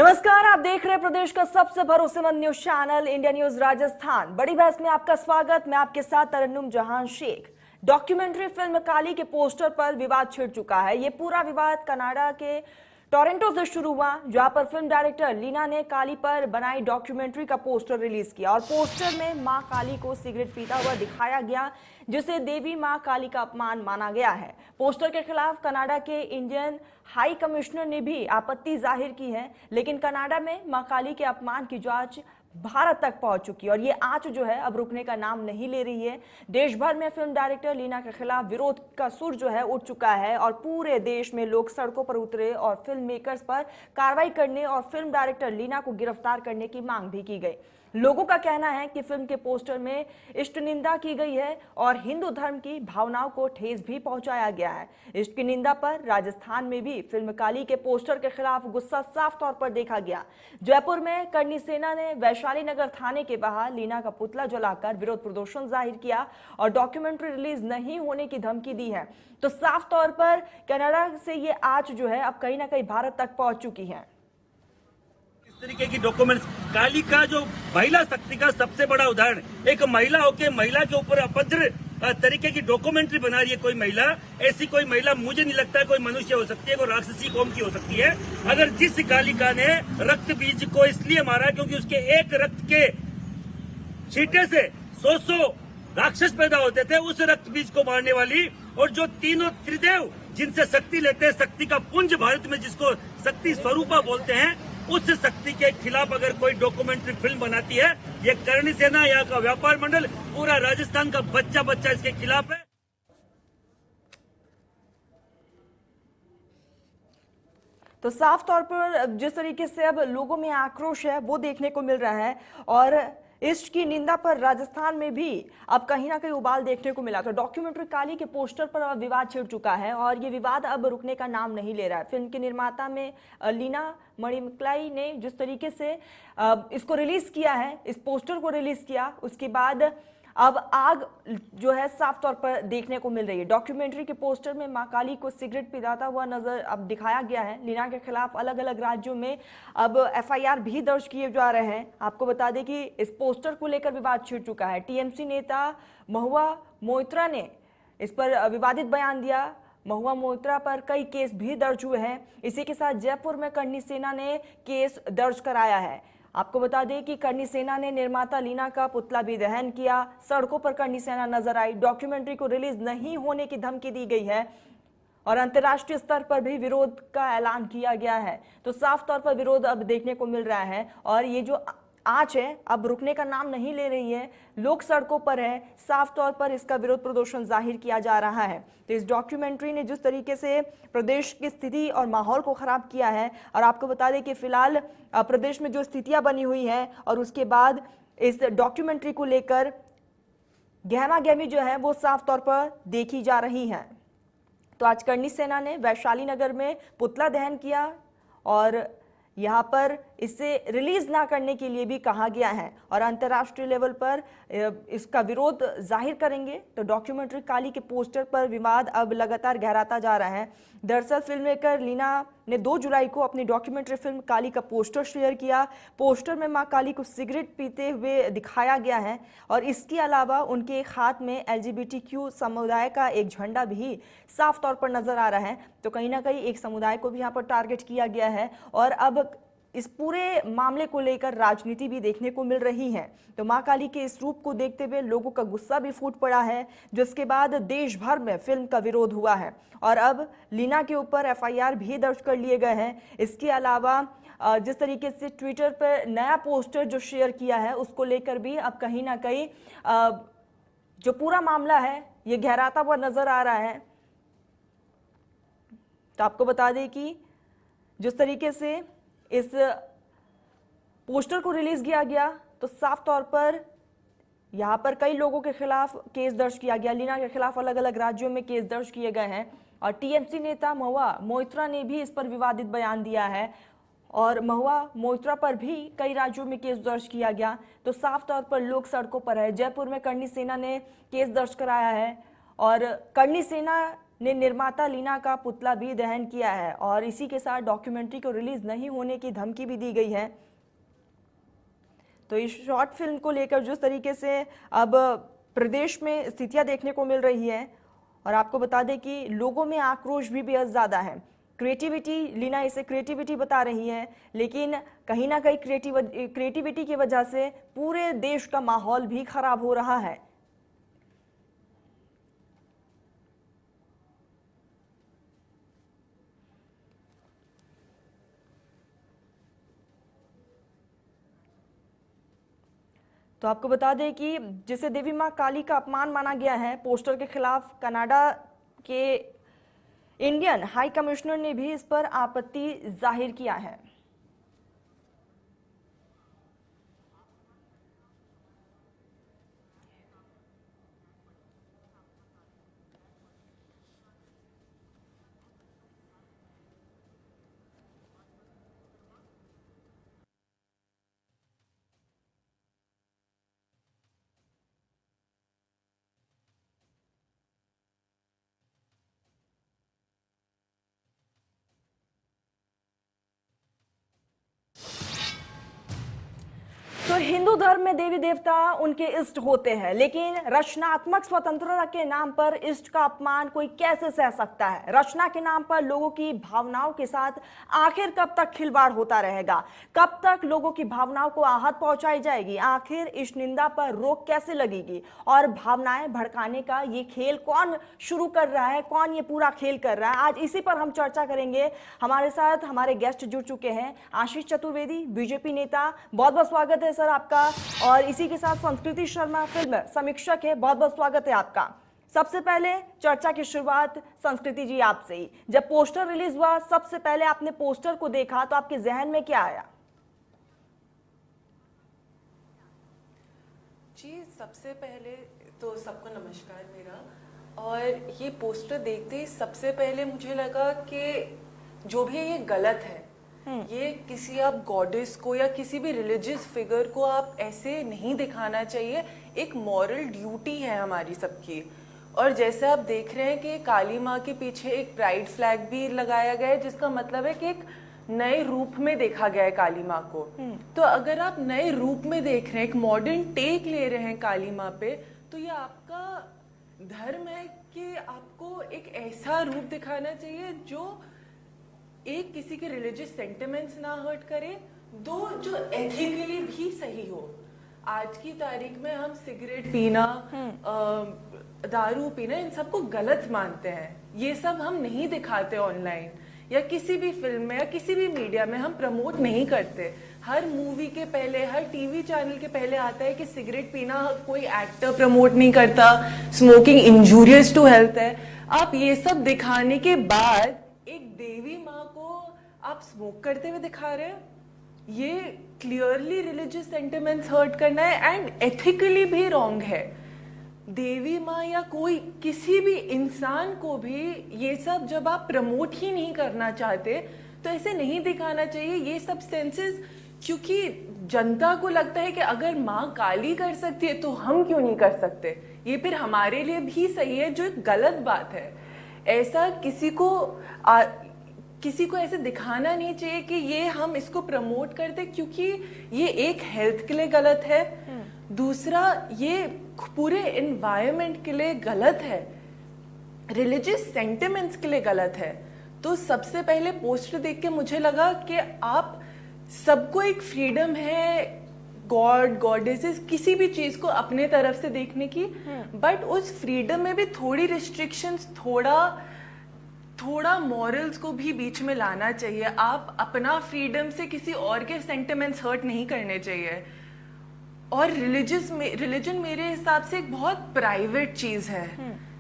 नमस्कार, आप देख रहे हैं प्रदेश का सबसे भरोसेमंद news channel India news Rajasthan. बड़ी बहस में आपका स्वागत। मैं आपके साथ तरन्नुम जहां शेख। डॉक्यूमेंट्री फिल्म काली के पोस्टर पर विवाद छिड़ चुका है। ये पूरा विवाद कनाडा के टोरंटो से शुरू हुआ, जहां पर फिल्म डायरेक्टर लीना ने काली पर बनाई डॉक्यूमेंट्री का पोस्टर रिलीज किया और पोस्टर में मां काली को सिगरेट पीता हुआ दिखाया गया, जिसे देवी मां काली का अपमान माना गया है। पोस्टर के खिलाफ कनाडा के इंडियन हाई कमिश्नर ने भी आपत्ति जाहिर की है, लेकिन कनाडा में मां काली के अपमान की जांच भारत तक पहुंच चुकी है और ये आंच जो है अब रुकने का नाम नहीं ले रही है। देश भर में फिल्म डायरेक्टर लीना के खिलाफ विरोध का सुर जो है उठ चुका है और पूरे देश में लोग सड़कों पर उतरे और फिल्म मेकर्स पर कार्रवाई करने और फिल्म डायरेक्टर लीना को गिरफ्तार करने की मांग भी की गई। लोगों का कहना है कि फिल्म के पोस्टर में इष्ट निंदा की गई है और हिंदू धर्म की भावनाओं को ठेस भी पहुंचाया गया है। इष्ट की निंदा पर राजस्थान में भी फिल्म काली के पोस्टर के खिलाफ गुस्सा साफ तौर पर देखा गया। जयपुर में करनी सेना ने वैशाली नगर थाने के बाहर लीना का पुतला जलाकर विरोध प्रदर्शन जाहिर किया और डॉक्यूमेंट्री रिलीज नहीं होने की धमकी दी है। तो साफ तौर पर कनाडा से ये आंच जो है अब कहीं ना कहीं भारत तक पहुंच चुकी है। तरीके की डॉक्यूमेंट्स काली का जो महिला शक्ति का सबसे बड़ा उदाहरण, एक महिला होके महिला के ऊपर अभद्र तरीके की डॉक्यूमेंट्री बना रही है कोई महिला। ऐसी कोई महिला मुझे नहीं लगता है कोई मनुष्य हो सकती है, कोई राक्षसी कौम की हो सकती है। अगर जिस कालिका ने रक्त बीज को इसलिए मारा क्योंकि उसके एक रक्त के छींटे से 100 राक्षस पैदा होते थे, उस रक्त बीज को मारने वाली और जो तीनों त्रिदेव जिनसे शक्ति लेते हैं, शक्ति का पुंज भारत में जिसको शक्ति स्वरूपा बोलते हैं, उस शक्ति के खिलाफ अगर कोई डॉक्यूमेंट्री फिल्म बनाती है, ये करणी सेना, यहाँ का व्यापार मंडल, पूरा राजस्थान का बच्चा बच्चा इसके खिलाफ है। तो साफ तौर पर जिस तरीके से अब लोगों में आक्रोश है वो देखने को मिल रहा है और इष्ट की निंदा पर राजस्थान में भी अब कहीं ना कहीं उबाल देखने को मिला। तो डॉक्यूमेंट्री काली के पोस्टर पर अब विवाद छिड़ चुका है और ये विवाद अब रुकने का नाम नहीं ले रहा है। फिल्म के निर्माता में लीना मणिमक्लाई ने जिस तरीके से इसको रिलीज किया है, इस पोस्टर को रिलीज किया, उसके बाद अब आग जो है साफ तौर पर देखने को मिल रही है। डॉक्यूमेंट्री के पोस्टर में मां काली को सिगरेट पिलाता हुआ नजर अब दिखाया गया है। लीना के खिलाफ अलग अलग राज्यों में अब एफआईआर भी दर्ज किए जा रहे हैं। आपको बता दें कि इस पोस्टर को लेकर विवाद छिड़ चुका है। टीएमसी नेता महुआ मोइत्रा ने इस पर विवादित बयान दिया। महुआ मोइत्रा पर कई केस भी दर्ज हुए हैं। इसी के साथ जयपुर में करनी सेना ने केस दर्ज कराया है। आपको बता दें कि करनी सेना ने निर्माता लीना का पुतला भी दहन किया। सड़कों पर करनी सेना नजर आई। डॉक्यूमेंट्री को रिलीज नहीं होने की धमकी दी गई है और अंतर्राष्ट्रीय स्तर पर भी विरोध का ऐलान किया गया है। तो साफ तौर पर विरोध अब देखने को मिल रहा है और ये जो आंच है अब रुकने का नाम नहीं ले रही है। लोग सड़कों पर है, साफ तौर पर इसका विरोध प्रदर्शन जाहिर किया जा रहा है। तो इस डॉक्यूमेंट्री ने जिस तरीके से प्रदेश की स्थिति और माहौल को खराब किया है और आपको बता दें कि फिलहाल प्रदेश में जो स्थितियां बनी हुई हैं और उसके बाद इस डॉक्यूमेंट्री को लेकर गहमागहमी जो है वो साफ तौर पर देखी जा रही है। तो आज करनी सेना ने वैशाली नगर में पुतला दहन किया और यहाँ पर इसे रिलीज ना करने के लिए भी कहा गया है और अंतर्राष्ट्रीय लेवल पर इसका विरोध जाहिर करेंगे। तो डॉक्यूमेंट्री काली के पोस्टर पर विवाद अब लगातार गहराता जा रहा है। दरअसल फिल्म मेकर लीना ने 2 जुलाई को अपनी डॉक्यूमेंट्री फिल्म काली का पोस्टर शेयर किया। पोस्टर में मां काली को सिगरेट पीते हुए दिखाया गया है और इसके अलावा उनके एक हाथ में LGBTQ समुदाय का एक झंडा भी साफ तौर पर नजर आ रहा है। तो कहीं ना कहीं एक समुदाय को भी यहाँ पर टारगेट किया गया है और अब इस पूरे मामले को लेकर राजनीति भी देखने को मिल रही है। तो मां काली के इस रूप को देखते हुए लोगों का गुस्सा भी फूट पड़ा है, जिसके बाद देश भर में फिल्म का विरोध हुआ है और अब लीना के ऊपर एफआईआर भी दर्ज कर लिए गए हैं। इसके अलावा जिस तरीके से ट्विटर पर नया पोस्टर जो शेयर किया है उसको लेकर भी अब कहीं ना कहीं जो पूरा मामला है ये गहराता हुआ नजर आ रहा है। तो आपको बता दें कि जिस तरीके से इस पोस्टर को रिलीज किया गया तो साफ तौर पर यहां पर कई लोगों के खिलाफ केस दर्ज किया गया। लीना के खिलाफ अलग अलग राज्यों में केस दर्ज किए गए हैं और टीएमसी नेता महुआ मोइत्रा ने भी इस पर विवादित बयान दिया है और महुआ मोइत्रा पर भी कई राज्यों में केस दर्ज किया गया। तो साफ तौर पर लोग सड़कों पर है। जयपुर में करनी सेना ने केस दर्ज कराया है और करनी सेना ने निर्माता लीना का पुतला भी दहन किया है और इसी के साथ डॉक्यूमेंट्री को रिलीज नहीं होने की धमकी भी दी गई है। तो इस शॉर्ट फिल्म को लेकर जिस तरीके से अब प्रदेश में स्थितियां देखने को मिल रही है, और आपको बता दें कि लोगों में आक्रोश भी बेहद ज्यादा है। क्रिएटिविटी, लीना इसे क्रिएटिविटी बता रही है, लेकिन कहीं ना कहीं क्रिएटिविटी की वजह से पूरे देश का माहौल भी खराब हो रहा है। तो आपको बता दें कि जिसे देवी मां काली का अपमान माना गया है, पोस्टर के खिलाफ कनाडा के इंडियन हाई कमिश्नर ने भी इस पर आपत्ति जाहिर किया है। तो हिंदू धर्म में देवी देवता उनके इष्ट होते हैं, लेकिन रचनात्मक स्वतंत्रता के नाम पर इष्ट का अपमान कोई कैसे सह सकता है? रचना के नाम पर लोगों की भावनाओं के साथ आखिर कब तक खिलवाड़ होता रहेगा? कब तक लोगों की भावनाओं को आहत पहुंचाई जाएगी? आखिर इस निंदा पर रोक कैसे लगेगी? और भावनाएं भड़काने का ये खेल कौन शुरू कर रहा है? कौन ये पूरा खेल कर रहा है? आज इसी पर हम चर्चा करेंगे। हमारे साथ हमारे गेस्ट जुड़ चुके हैं। आशीष चतुर्वेदी, बीजेपी नेता, बहुत बहुत स्वागत है सर आपका। और इसी के साथ संस्कृति शर्मा, फिल्म समीक्षक है, बहुत बहुत स्वागत है आपका। सबसे पहले चर्चा की शुरुआत संस्कृति जी आपसे ही। जब पोस्टर रिलीज हुआ, सबसे पहले आपने पोस्टर को देखा तो आपके जहन में क्या आया? जी, सबसे पहले तो सबको नमस्कार मेरा। और ये पोस्टर देखते ही सबसे पहले मुझे लगा कि जो भी है ये गलत है। ये किसी आप गॉडेस को या किसी भी रिलीजियस फिगर को आप ऐसे नहीं दिखाना चाहिए। एक मॉरल ड्यूटी है हमारी सबकी। और जैसे आप देख रहे हैं कि काली माँ के पीछे एक प्राइड फ्लैग भी लगाया गया है, जिसका मतलब है कि एक नए रूप में देखा गया है काली माँ को। तो अगर आप नए रूप में देख रहे हैं, एक मॉडर्न टेक ले रहे हैं काली माँ पे, तो ये आपका धर्म है कि आपको एक ऐसा रूप दिखाना चाहिए जो एक किसी के रिलीजियस सेंटिमेंट्स ना हर्ट करे, दो जो एथिकली भी सही हो। आज की तारीख में हम सिगरेट पीना, दारू पीना, इन सबको गलत मानते हैं। ये सब हम नहीं दिखाते ऑनलाइन या किसी भी फिल्म में या किसी भी मीडिया में हम प्रमोट नहीं करते। हर मूवी के पहले, हर टीवी चैनल के पहले आता है कि सिगरेट पीना कोई एक्टर प्रमोट नहीं करता, स्मोकिंग इंजूरियस टू हेल्थ है। आप ये सब दिखाने के बाद एक देवी माँ को आप स्मोक करते हुए दिखा रहे हैं, ये क्लियरली रिलीजियस सेंटिमेंट्स हर्ट करना है एंड एथिकली भी रॉन्ग है। देवी माँ या कोई किसी भी इंसान को भी ये सब जब आप प्रमोट ही नहीं करना चाहते तो ऐसे नहीं दिखाना चाहिए ये सब सेंसेस, क्योंकि जनता को लगता है कि अगर माँ काली कर सकती है तो हम क्यों नहीं कर सकते। ये फिर हमारे लिए भी सही है, जो एक गलत बात है। ऐसा किसी को ऐसे दिखाना नहीं चाहिए कि ये हम इसको प्रमोट करते, क्योंकि ये एक हेल्थ के लिए गलत है, दूसरा ये पूरे एनवायरनमेंट के लिए गलत है, रिलीजियस सेंटिमेंट्स के लिए गलत है। तो सबसे पहले पोस्टर देख के मुझे लगा कि आप सबको एक फ्रीडम है गॉड गॉडेसेस किसी भी चीज को अपने तरफ से देखने की, बट उस फ्रीडम में भी थोड़ी रिस्ट्रिक्शंस, थोड़ा मॉरल्स को भी बीच में लाना चाहिए। आप अपना फ्रीडम से किसी और के सेंटिमेंट्स हर्ट नहीं करने चाहिए। और रिलीजन मेरे हिसाब से एक बहुत प्राइवेट चीज है,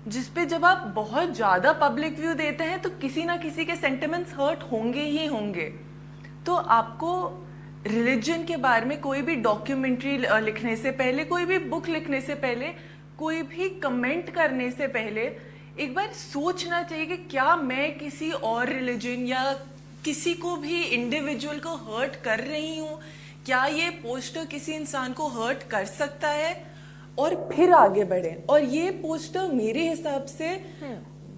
जिसपे जब आप बहुत ज्यादा पब्लिक व्यू देते हैं तो किसी ना किसी के सेंटिमेंट्स हर्ट होंगे ही होंगे। तो आपको रिलीजन के बारे में कोई भी डॉक्यूमेंट्री लिखने से पहले, कोई भी बुक लिखने से पहले, कोई भी कमेंट करने से पहले एक बार सोचना चाहिए कि क्या मैं किसी और रिलीजन या किसी को भी इंडिविजुअल को हर्ट कर रही हूँ, क्या ये पोस्टर किसी इंसान को हर्ट कर सकता है, और फिर आगे बढ़े। और ये पोस्टर मेरे हिसाब से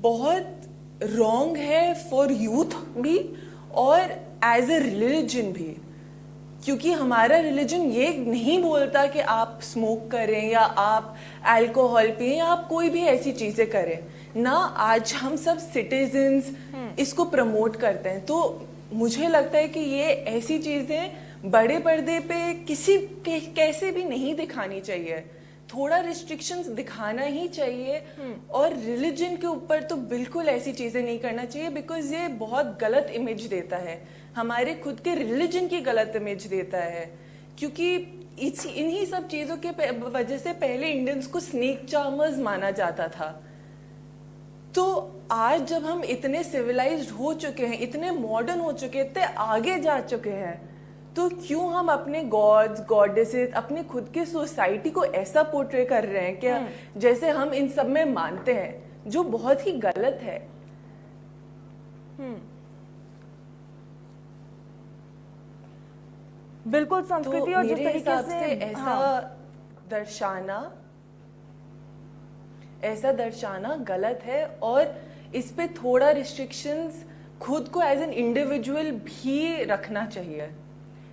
बहुत रॉन्ग है फॉर यूथ भी और एज ए रिलीजन भी, क्योंकि हमारा रिलीजन ये नहीं बोलता कि आप स्मोक करें या आप अल्कोहल पिए या आप कोई भी ऐसी चीजें करें ना। आज हम सब सिटीजन्स इसको प्रमोट करते हैं, तो मुझे लगता है कि ये ऐसी चीजें बड़े पर्दे पे कैसे भी नहीं दिखानी चाहिए। थोड़ा रिस्ट्रिक्शंस दिखाना ही चाहिए और रिलीजन के ऊपर तो बिल्कुल ऐसी चीजें नहीं करना चाहिए, बिकॉज ये बहुत गलत इमेज देता है, हमारे खुद के रिलीजन की गलत इमेज देता है। क्योंकि इन्हीं सब चीजों के वजह से पहले इंडियंस को स्नेक चार्मर्स माना जाता था। तो आज जब हम इतने सिविलाइज्ड हो चुके हैं, इतने मॉडर्न हो चुके हैं, इतने आगे जा चुके हैं, तो क्यों हम अपने गॉड्स गॉडेसेस अपने खुद की सोसाइटी को ऐसा पोर्ट्रे कर रहे हैं क्या जैसे हम इन सब में मानते हैं, जो बहुत ही गलत है। बिल्कुल संस्कृति तो और जिस मेरे तरीके हिसाब से से ऐसा दर्शाना गलत है और इस पे थोड़ा रिस्ट्रिक्शंस खुद को एज एन इंडिविजुअल भी रखना चाहिए।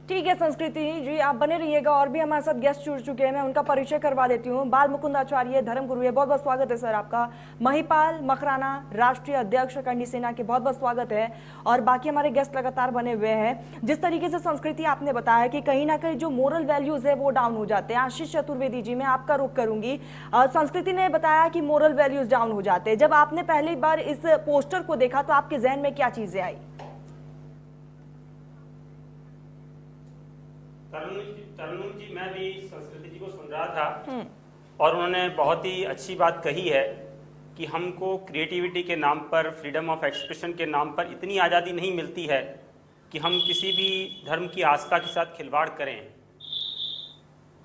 ठीक है संस्कृति जी, आप बने रहिएगा। और भी हमारे साथ गेस्ट जुड़ चुके हैं, मैं उनका परिचय करवा देती हूँ। बाल मुकुंद आचार्य धर्मगुरु है, बहुत बहुत स्वागत है सर आपका। महिपाल मकराना राष्ट्रीय अध्यक्ष करणी सेना के, बहुत बहुत स्वागत है। और बाकी हमारे गेस्ट लगातार बने हुए हैं। जिस तरीके से संस्कृति आपने बताया कि कहीं ना कहीं जो मोरल वैल्यूज है वो डाउन हो जाते हैं। आशीष चतुर्वेदी जी, मैं आपका रुख करूंगी। संस्कृति ने बताया कि मोरल वैल्यूज डाउन हो जाते हैं। जब आपने पहली बार इस पोस्टर को देखा तो आपके जहन में क्या चीजें आई? तरन्नुम जी, मैं भी संस्कृति जी को सुन रहा था और उन्होंने बहुत ही अच्छी बात कही है कि हमको क्रिएटिविटी के नाम पर, फ्रीडम ऑफ एक्सप्रेशन के नाम पर इतनी आज़ादी नहीं मिलती है कि हम किसी भी धर्म की आस्था के साथ खिलवाड़ करें।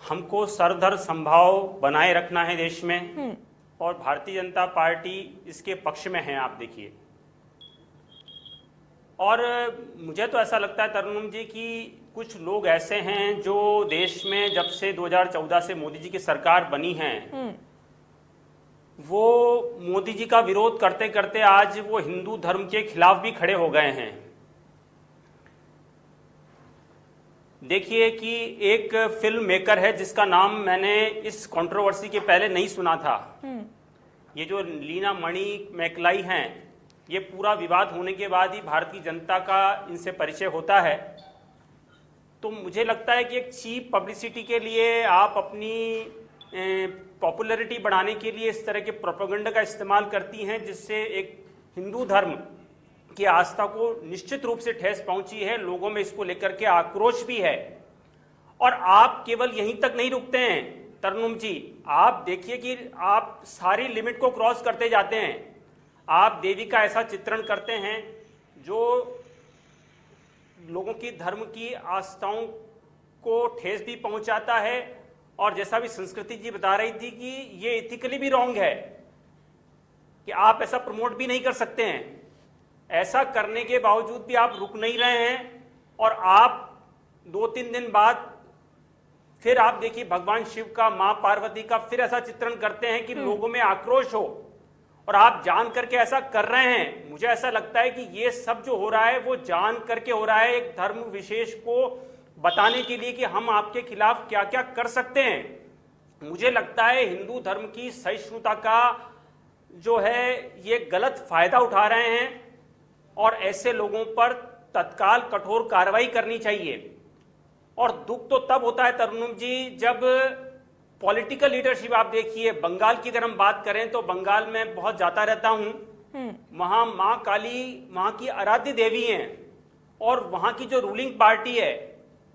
हमको सरदर संभाव बनाए रखना है देश में और भारतीय जनता पार्टी इसके पक्ष में है। आप देखिए, और मुझे तो ऐसा लगता है तरन्नुम जी कि कुछ लोग ऐसे हैं जो देश में जब से 2014 से मोदी जी की सरकार बनी है, वो मोदी जी का विरोध करते करते आज वो हिंदू धर्म के खिलाफ भी खड़े हो गए हैं। देखिए कि एक फिल्म मेकर है जिसका नाम मैंने इस कंट्रोवर्सी के पहले नहीं सुना था। ये जो लीना मणि मैकलाई हैं, ये पूरा विवाद होने के बाद ही भारतीय जनता का इनसे परिचय होता है। तो मुझे लगता है कि एक चीप पब्लिसिटी के लिए आप अपनी पॉपुलैरिटी बढ़ाने के लिए इस तरह के प्रोपेगेंडा का इस्तेमाल करती हैं, जिससे एक हिंदू धर्म की आस्था को निश्चित रूप से ठेस पहुंची है। लोगों में इसको लेकर के आक्रोश भी है। और आप केवल यहीं तक नहीं रुकते हैं तरन्नुम जी, आप देखिए कि आप सारी लिमिट को क्रॉस करते जाते हैं। आप देवी का ऐसा चित्रण करते हैं जो लोगों की धर्म की आस्थाओं को ठेस भी पहुंचाता है, और जैसा भी संस्कृति जी बता रही थी कि ये इथिकली भी रॉन्ग है कि आप ऐसा प्रमोट भी नहीं कर सकते हैं। ऐसा करने के बावजूद भी आप रुक नहीं रहे हैं और आप 2-3 दिन बाद फिर आप देखिए भगवान शिव का, मां पार्वती का फिर ऐसा चित्रण करते हैं कि लोगों में आक्रोश हो, और आप जान करके ऐसा कर रहे हैं। मुझे ऐसा लगता है कि ये सब जो हो रहा है वो जान करके हो रहा है, एक धर्म विशेष को बताने के लिए कि हम आपके खिलाफ क्या क्या कर सकते हैं। मुझे लगता है हिंदू धर्म की सहिष्णुता का जो है ये गलत फायदा उठा रहे हैं और ऐसे लोगों पर तत्काल कठोर कार्रवाई करनी चाहिए। और दुख तो तब होता है तरन्नुम जी जब पॉलिटिकल लीडरशिप, आप देखिए बंगाल की अगर हम बात करें तो बंगाल में बहुत जाता रहता हूं, वहां मां काली वहां की आराध्य देवी हैं और वहां की जो रूलिंग पार्टी है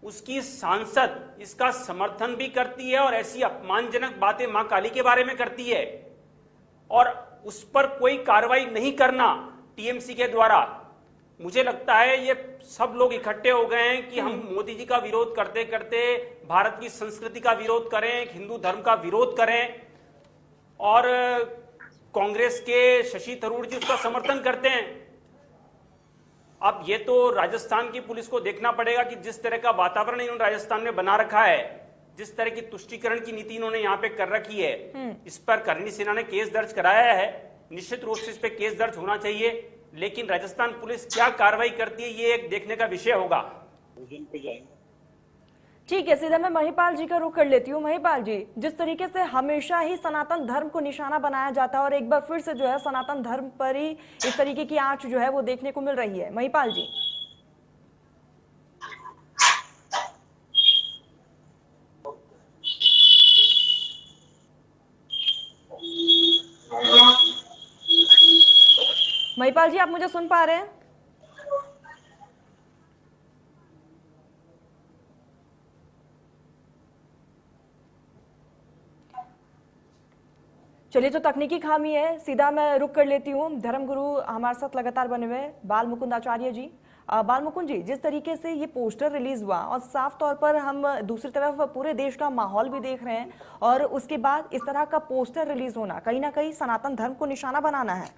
उसकी सांसद इसका समर्थन भी करती है और ऐसी अपमानजनक बातें मां काली के बारे में करती है, और उस पर कोई कार्रवाई नहीं करना टीएमसी के द्वारा। मुझे लगता है ये सब लोग इकट्ठे हो गए हैं कि हम मोदी जी का विरोध करते करते भारत की संस्कृति का विरोध करें, हिंदू धर्म का विरोध करें, और कांग्रेस के शशि थरूर जी उसका समर्थन करते हैं। अब ये तो राजस्थान की पुलिस को देखना पड़ेगा कि जिस तरह का वातावरण इन्होंने राजस्थान में बना रखा है, जिस तरह की तुष्टीकरण की नीति इन्होंने यहाँ पे कर रखी है, इस पर करणी सेना ने केस दर्ज कराया है। निश्चित रूप से इस पे केस दर्ज होना चाहिए, लेकिन राजस्थान पुलिस क्या कार्रवाई करती है ये एक देखने का विषय होगा। ठीक है, सीधा मैं महिपाल जी का रुख कर लेती हूँ। महिपाल जी, जिस तरीके से हमेशा ही सनातन धर्म को निशाना बनाया जाता है और एक बार फिर से जो है सनातन धर्म पर ही इस तरीके की आंच जो है वो देखने को मिल रही है, महिपाल जी। महिपाल जी, आप मुझे सुन पा रहे हैं? चलिए, तो तकनीकी खामी है, सीधा मैं रुक कर लेती हूँ। धर्मगुरु हमारे साथ लगातार बने हुए बाल मुकुंद आचार्य जी। बाल मुकुंद जी, जिस तरीके से ये पोस्टर रिलीज हुआ और साफ तौर पर हम दूसरी तरफ पूरे देश का माहौल भी देख रहे हैं और उसके बाद इस तरह का पोस्टर रिलीज होना कहीं ना कहीं सनातन धर्म को निशाना बनाना है।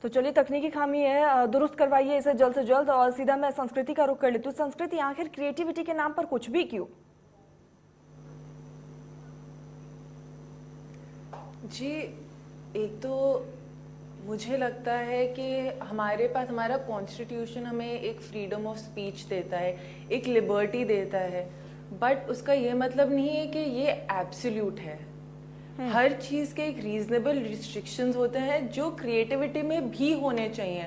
तो चलिए, तकनीकी खामी है, दुरुस्त करवाइए इसे जल्द से जल्द। और सीधा मैं संस्कृति का रुख कर लेती हूँ। संस्कृति, आखिर क्रिएटिविटी के नाम पर कुछ भी क्यों? जी, एक तो मुझे लगता है कि हमारे पास हमारा कॉन्स्टिट्यूशन हमें एक फ्रीडम ऑफ स्पीच देता है, एक लिबर्टी देता है, बट उसका ये मतलब नहीं है कि ये एब्सोल्यूट है। हर चीज़ के एक रीजनेबल रिस्ट्रिक्शंस होते हैं जो क्रिएटिविटी में भी होने चाहिए।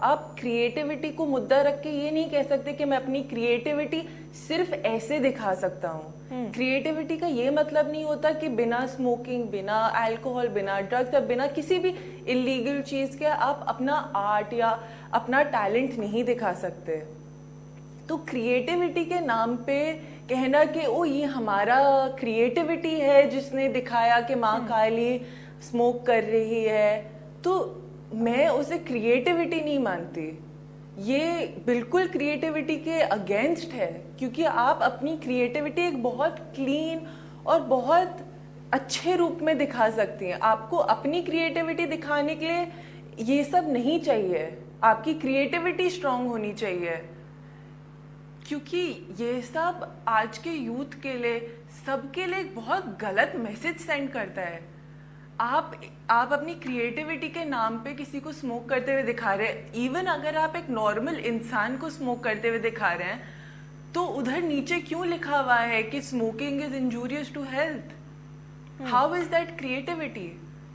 आप क्रिएटिविटी को मुद्दा रख के ये नहीं कह सकते कि मैं अपनी क्रिएटिविटी सिर्फ ऐसे दिखा सकता हूँ। क्रिएटिविटी का ये मतलब नहीं होता कि बिना स्मोकिंग, बिना अल्कोहल, बिना ड्रग्स या बिना किसी भी इलीगल चीज़ के आप अपना आर्ट या अपना टैलेंट नहीं दिखा सकते। तो क्रिएटिविटी के नाम पे कहना कि ओ ये हमारा क्रिएटिविटी है जिसने दिखाया कि माँ काली स्मोक कर रही है, तो मैं उसे क्रिएटिविटी नहीं मानती। ये बिल्कुल क्रिएटिविटी के अगेंस्ट है, क्योंकि आप अपनी क्रिएटिविटी एक बहुत क्लीन और बहुत अच्छे रूप में दिखा सकती हैं। आपको अपनी क्रिएटिविटी दिखाने के लिए ये सब नहीं चाहिए, आपकी क्रिएटिविटी स्ट्रांग होनी चाहिए, क्योंकि ये सब आज के यूथ के लिए, सबके लिए एक बहुत गलत मैसेज सेंड करता है। आप अपनी क्रिएटिविटी के नाम पे किसी को स्मोक करते हुए दिखा रहे हैं। इवन अगर आप एक नॉर्मल इंसान को स्मोक करते हुए दिखा रहे हैं, तो उधर नीचे क्यों लिखा हुआ है कि smoking is injurious to health? How is that creativity?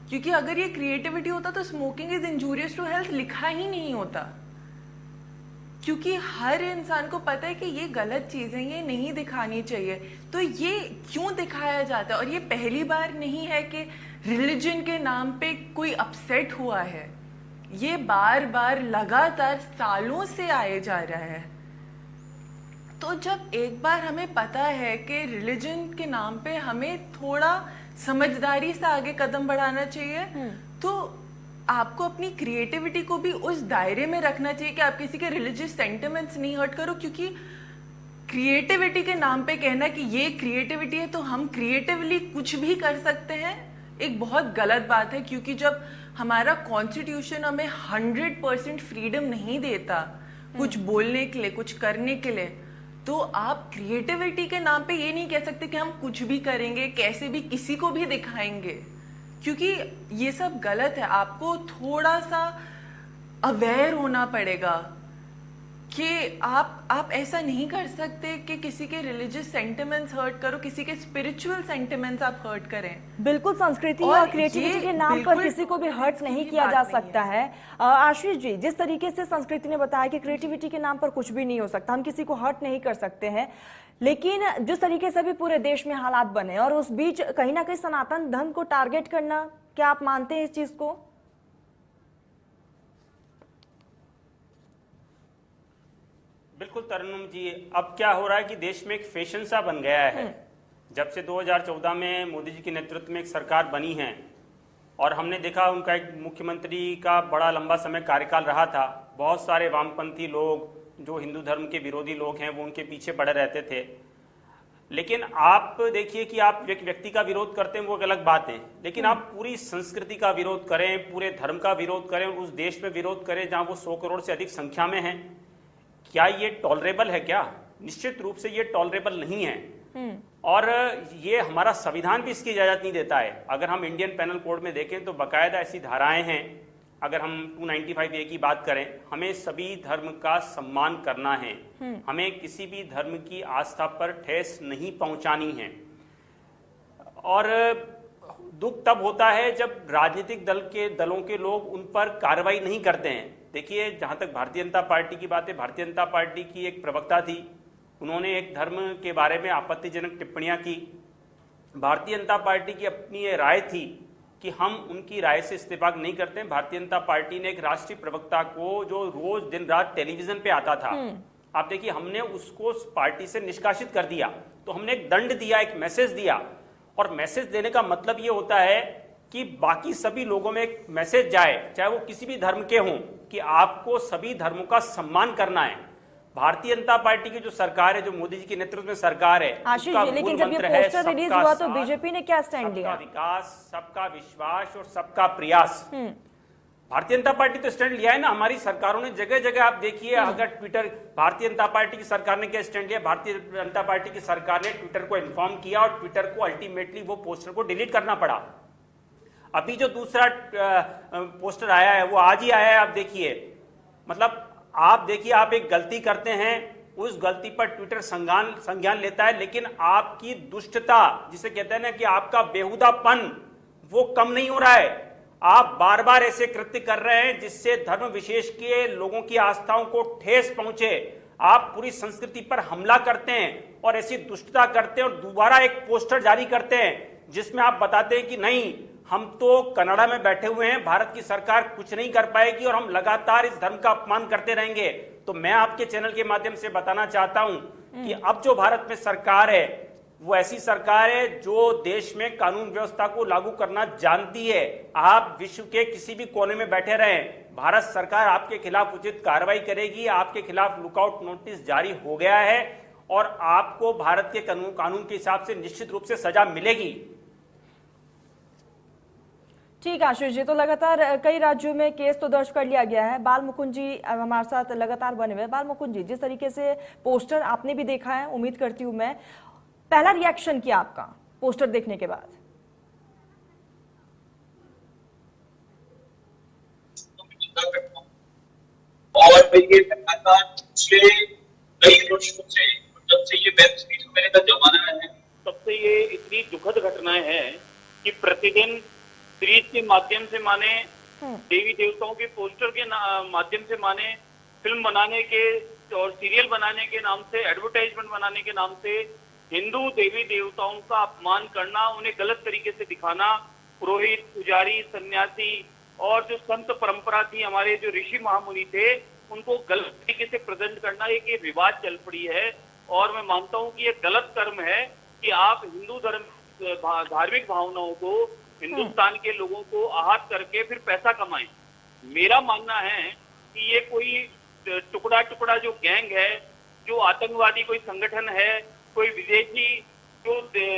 क्योंकि अगर ये क्रिएटिविटी होता तो smoking is injurious to health लिखा ही नहीं होता, क्योंकि हर इंसान को पता है कि ये गलत चीज है, ये नहीं दिखानी चाहिए। तो ये क्यों दिखाया जाता है? और ये पहली बार नहीं है कि रिलीजन के नाम पे कोई अपसेट हुआ है, ये बार बार लगातार सालों से आए जा रहा है। तो जब एक बार हमें पता है कि रिलीजन के नाम पे हमें थोड़ा समझदारी से आगे कदम बढ़ाना चाहिए, तो आपको अपनी क्रिएटिविटी को भी उस दायरे में रखना चाहिए कि आप किसी के रिलीजियस सेंटिमेंट्स नहीं हर्ट करो। क्योंकि क्रिएटिविटी के नाम पे कहना कि ये क्रिएटिविटी है तो हम क्रिएटिवली कुछ भी कर सकते हैं, एक बहुत गलत बात है। क्योंकि जब हमारा कॉन्स्टिट्यूशन हमें 100% फ्रीडम नहीं देता कुछ बोलने के लिए, कुछ करने के लिए, तो आप क्रिएटिविटी के नाम पे ये नहीं कह सकते कि हम कुछ भी करेंगे, कैसे भी किसी को भी दिखाएंगे, क्योंकि ये सब गलत है। आपको थोड़ा सा अवेयर होना पड़ेगा कि आप ऐसा नहीं कर सकते कि किसी के रिलीजियस सेंटिमेंट्स हर्ट करो, किसी के स्पिरिचुअल सेंटिमेंट्स आप हर्ट करें। बिल्कुल, संस्कृति और क्रिएटिविटी के नाम पर किसी को भी हर्ट नहीं किया जा सकता है। आशीष जी, जिस तरीके से संस्कृति ने बताया कि क्रिएटिविटी के नाम पर कुछ भी नहीं हो सकता, हम किसी को हर्ट नहीं कर सकते हैं, लेकिन जिस तरीके से भी पूरे देश में हालात बने और उस बीच कहीं ना कहीं सनातन धर्म को टारगेट करना, क्या आप मानते हैं इस चीज को? बिल्कुल तरन्नुम जी, अब क्या हो रहा है कि देश में एक फैशन सा बन गया है। जब से 2014 में मोदी जी के नेतृत्व में एक सरकार बनी है, और हमने देखा उनका एक मुख्यमंत्री का बड़ा लंबा समय कार्यकाल रहा था। बहुत सारे वामपंथी लोग जो हिंदू धर्म के विरोधी लोग हैं वो उनके पीछे पड़े रहते थे। लेकिन आप देखिए कि आप एक व्यक्ति का विरोध करते हैं वो एक अलग बात है, लेकिन आप पूरी संस्कृति का विरोध करें, पूरे धर्म का विरोध करें, उस देश में विरोध करें जहां वो 100 करोड़ से अधिक संख्या में हैं, क्या ये टॉलरेबल है? क्या? निश्चित रूप से ये टॉलरेबल नहीं है। और ये हमारा संविधान भी इसकी इजाजत नहीं देता है। अगर हम इंडियन पेनल कोड में देखें तो बाकायदा ऐसी धाराएं हैं। अगर हम 295A की बात करें, हमें सभी धर्म का सम्मान करना है, हमें किसी भी धर्म की आस्था पर ठेस नहीं पहुंचानी है। और दुख तब होता है जब राजनीतिक दलों के लोग उन पर कार्रवाई नहीं करते हैं। देखिए, जहां तक भारतीय जनता पार्टी की बात है, भारतीय जनता पार्टी की एक प्रवक्ता थी, उन्होंने एक धर्म के बारे में आपत्तिजनक टिप्पणियां की। भारतीय जनता पार्टी की अपनी ये राय थी कि हम उनकी राय से इस्तेफा नहीं करते हैं। भारतीय जनता पार्टी ने एक राष्ट्रीय प्रवक्ता को, जो रोज दिन रात टेलीविजन पे आता था, आप देखिए, हमने उसको पार्टी से निष्कासित कर दिया। तो हमने एक दंड दिया, एक मैसेज दिया। और मैसेज देने का मतलब ये होता है कि बाकी सभी लोगों में एक मैसेज जाए, चाहे वो किसी भी धर्म के हों, कि आपको सभी धर्मों का सम्मान करना है। भारतीय जनता पार्टी की जो सरकार है, जो मोदी जी के नेतृत्व में सरकार है, आशीष जी, लेकिन जब ये पोस्टर रिलीज हुआ तो बीजेपी ने क्या स्टैंड लिया? सबका विकास, सबका विश्वास और सबका प्रयास। भारतीय जनता पार्टी तो स्टैंड लिया है ना। हमारी सरकारों ने जगह जगह, आप देखिए, अगर ट्विटर, भारतीय जनता पार्टी की सरकार ने क्या स्टैंड लिया? भारतीय जनता पार्टी की सरकार ने ट्विटर को इन्फॉर्म किया और ट्विटर को अल्टीमेटली वो पोस्टर को डिलीट करना पड़ा। अभी जो दूसरा पोस्टर आया है वो आज ही आया है। आप देखिए, मतलब आप देखिए, आप एक गलती करते हैं, उस गलती पर ट्विटर संज्ञान लेता है, लेकिन आपकी दुष्टता, जिसे कहते हैं ना कि आपका बेहुदापन, वो कम नहीं हो रहा है। आप बार बार ऐसे कृत्य कर रहे हैं जिससे धर्म विशेष के लोगों की आस्थाओं को ठेस पहुंचे। आप पूरी संस्कृति पर हमला करते हैं और ऐसी दुष्टता करते हैं और दोबारा एक पोस्टर जारी करते हैं जिसमें आप बताते हैं कि नहीं, हम तो कनाडा में बैठे हुए हैं, भारत की सरकार कुछ नहीं कर पाएगी और हम लगातार इस धर्म का अपमान करते रहेंगे। तो मैं आपके चैनल के माध्यम से बताना चाहता हूं कि अब जो भारत में सरकार है वो ऐसी सरकार है जो देश में कानून व्यवस्था को लागू करना जानती है। आप विश्व के किसी भी कोने में बैठे रहें, भारत सरकार आपके खिलाफ उचित कार्रवाई करेगी। आपके खिलाफ लुकआउट नोटिस जारी हो गया है और आपको भारत के कानून के हिसाब से निश्चित रूप से सजा मिलेगी। ठीक है आशीष जी, तो लगातार कई राज्यों में केस तो दर्ज कर लिया गया है। बाल मुकुंद जी हमारे साथ लगातार बने हुए। बाल मुकुंद जी, जिस तरीके से पोस्टर आपने भी देखा है, उम्मीद करती हूं मैं, पहला रिएक्शन क्या आपका पोस्टर देखने के बाद? और ये लगातार पिछले कई वर्षों से, जब से ये वेब सीरीज मेरे का जमाना है, तब से ये इतनी दुखद घटनाएं हैं कि प्रतिदिन सीरीज के माध्यम से माने, देवी देवताओं के पोस्टर के माध्यम से माने, फिल्म बनाने के और सीरियल बनाने के नाम से, एडवर्टाइजमेंट बनाने के नाम से हिंदू देवी देवताओं का अपमान करना, उन्हें गलत तरीके से दिखाना, पुरोहित, पुजारी, सन्यासी और जो संत परंपरा थी, हमारे जो ऋषि महामुनि थे, उनको गलत तरीके से प्रेजेंट करना, एक ये विवाद चल पड़ी है। और मैं मानता हूं कि ये गलत कर्म है कि आप हिंदू धर्म धार्मिक भावनाओं को, हिंदुस्तान के लोगों को आहत करके फिर पैसा कमाएं। मेरा मानना है कि ये कोई टुकड़ा टुकड़ा जो गैंग है, जो आतंकवादी कोई संगठन है, कोई विदेशी जो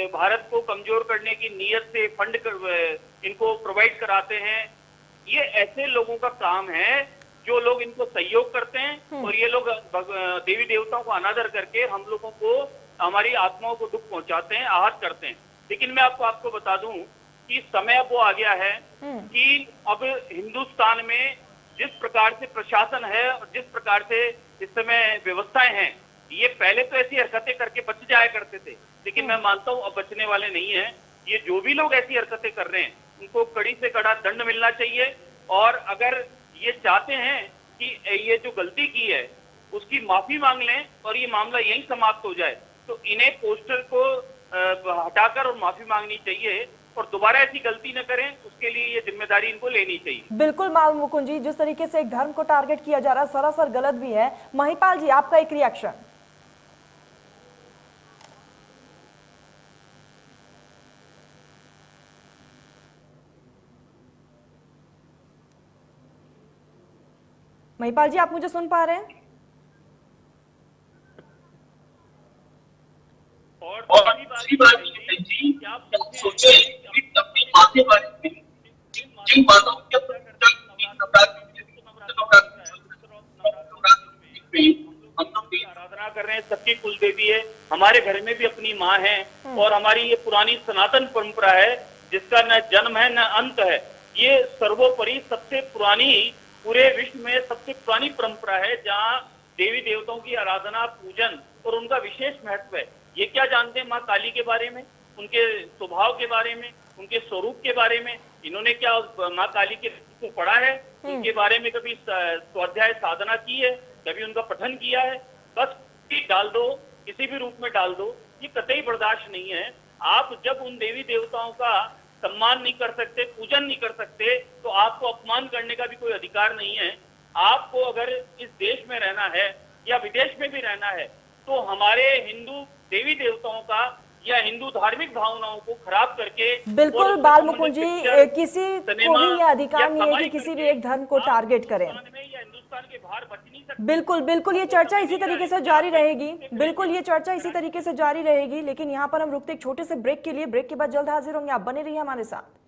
भारत को कमजोर करने की नीयत से फंड इनको प्रोवाइड कराते हैं, ये ऐसे लोगों का काम है जो लोग इनको सहयोग करते हैं और ये लोग देवी देवताओं को अनादर करके हम लोगों को, हमारी आत्माओं को दुख पहुंचाते हैं, आहत करते हैं। लेकिन मैं आपको बता दूं कि समय अब वो आ गया है कि अब हिंदुस्तान में जिस प्रकार से प्रशासन है और जिस प्रकार से इस समय व्यवस्थाएं हैं, ये पहले तो ऐसी हरकतें करके बच जाया करते थे, लेकिन मैं मानता हूं अब बचने वाले नहीं हैं। ये जो भी लोग ऐसी हरकतें कर रहे हैं उनको कड़ी से कड़ा दंड मिलना चाहिए। और अगर ये चाहते हैं कि ये जो गलती की है उसकी माफी मांग लें और ये मामला यहीं समाप्त हो जाए, तो इन्हें पोस्टर को हटाकर और माफी मांगनी चाहिए और दोबारा ऐसी गलती न करें, उसके लिए ये जिम्मेदारी इनको लेनी चाहिए। बिल्कुल बाल मुकुंद जी, जिस तरीके से एक धर्म को टारगेट किया जा रहा है सरासर गलत भी है। महिपाल जी, आपका एक रिएक्शन। महिपाल जी, आप मुझे सुन पा रहे हैं? और दूसरी बात ये है जी कि आप सोचे कि अपनी माँ के बारे में जिन बातों के हम लोग भी आराधना कर रहे हैं, सबकी कुल देवी है, हमारे घर में भी अपनी माँ है और हमारी ये पुरानी सनातन परंपरा है जिसका न जन्म है न अंत है। ये सर्वोपरि सबसे पुरानी, पूरे विश्व में सबसे पुरानी परंपरा है जहाँ देवी देवताओं की आराधना, पूजन और उनका विशेष महत्व है। ये क्या जानते हैं माँ काली के बारे में, उनके स्वभाव के बारे में, उनके स्वरूप के बारे में? इन्होंने क्या माँ काली के को पढ़ा है? उनके बारे में कभी स्वाध्याय साधना की है? कभी उनका पठन किया है? बस डाल दो, किसी भी रूप में डाल दो, ये कतई बर्दाश्त नहीं है। आप जब उन देवी देवताओं का सम्मान नहीं कर सकते, पूजन नहीं कर सकते, तो आपको अपमान करने का भी कोई अधिकार नहीं है। आपको अगर इस देश में रहना है या विदेश में भी रहना है तो हमारे हिंदू देवी देवताओं का या हिंदू धार्मिक भावनाओं को खराब करके, बिल्कुल बाल मुकुंद जी, किसी को भी यह अधिकार नहीं है कि किसी भी एक धर्म को टारगेट करें। हिंदुस्तान के बाहर बच नहीं सकते। बिल्कुल बिल्कुल, ये चर्चा इसी तरीके से जारी रहेगी। बिल्कुल ये चर्चा इसी तरीके से जारी रहेगी, लेकिन यहाँ पर हम रुकते एक छोटे से ब्रेक के लिए। ब्रेक के बाद जल्द हाजिर होंगे, आप बने रहिए हमारे साथ।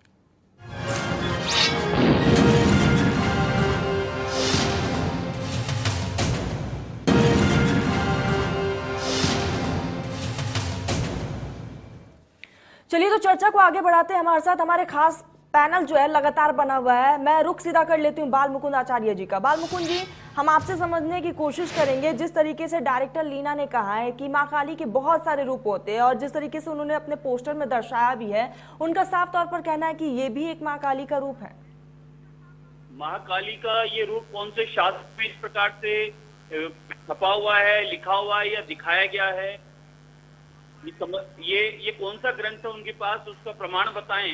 चलिए तो चर्चा को आगे बढ़ाते हैं। हमारे साथ हमारे खास पैनल जो है लगातार बना हुआ है। मैं रुख सीधा कर लेती हूँ बाल मुकुंद आचार्य जी का। बाल मुकुंद जी, हम आपसे समझने की कोशिश करेंगे, जिस तरीके से डायरेक्टर लीना ने कहा है कि माँ काली के बहुत सारे रूप होते हैं और जिस तरीके से उन्होंने अपने पोस्टर में दर्शाया भी है, उनका साफ तौर पर कहना है कि ये भी एक माँ काली का रूप है। महाकाली का ये रूप कौन से शास्त्र में इस प्रकार से छपा हुआ है, लिखा हुआ है या दिखाया गया है? ये कौन सा ग्रंथ है उनके पास, उसका प्रमाण बताएं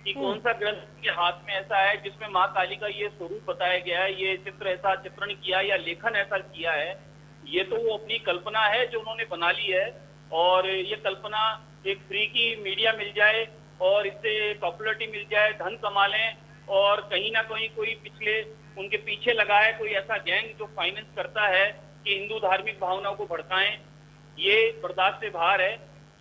कि कौन सा ग्रंथ के हाथ में ऐसा है जिसमें माँ काली का ये स्वरूप बताया गया है, ये चित्र ऐसा चित्रण किया या लेखन ऐसा किया है। ये तो वो अपनी कल्पना है जो उन्होंने बना ली है, और ये कल्पना एक फ्री की मीडिया मिल जाए और इससे पॉपुलरिटी मिल जाए, धन कमा लें, और कहीं ना कहीं कोई पिछले उनके पीछे लगा है कोई ऐसा गैंग जो फाइनेंस करता है कि हिंदू धार्मिक भावनाओं को भड़काएं, ये बर्दाश्त से बाहर है।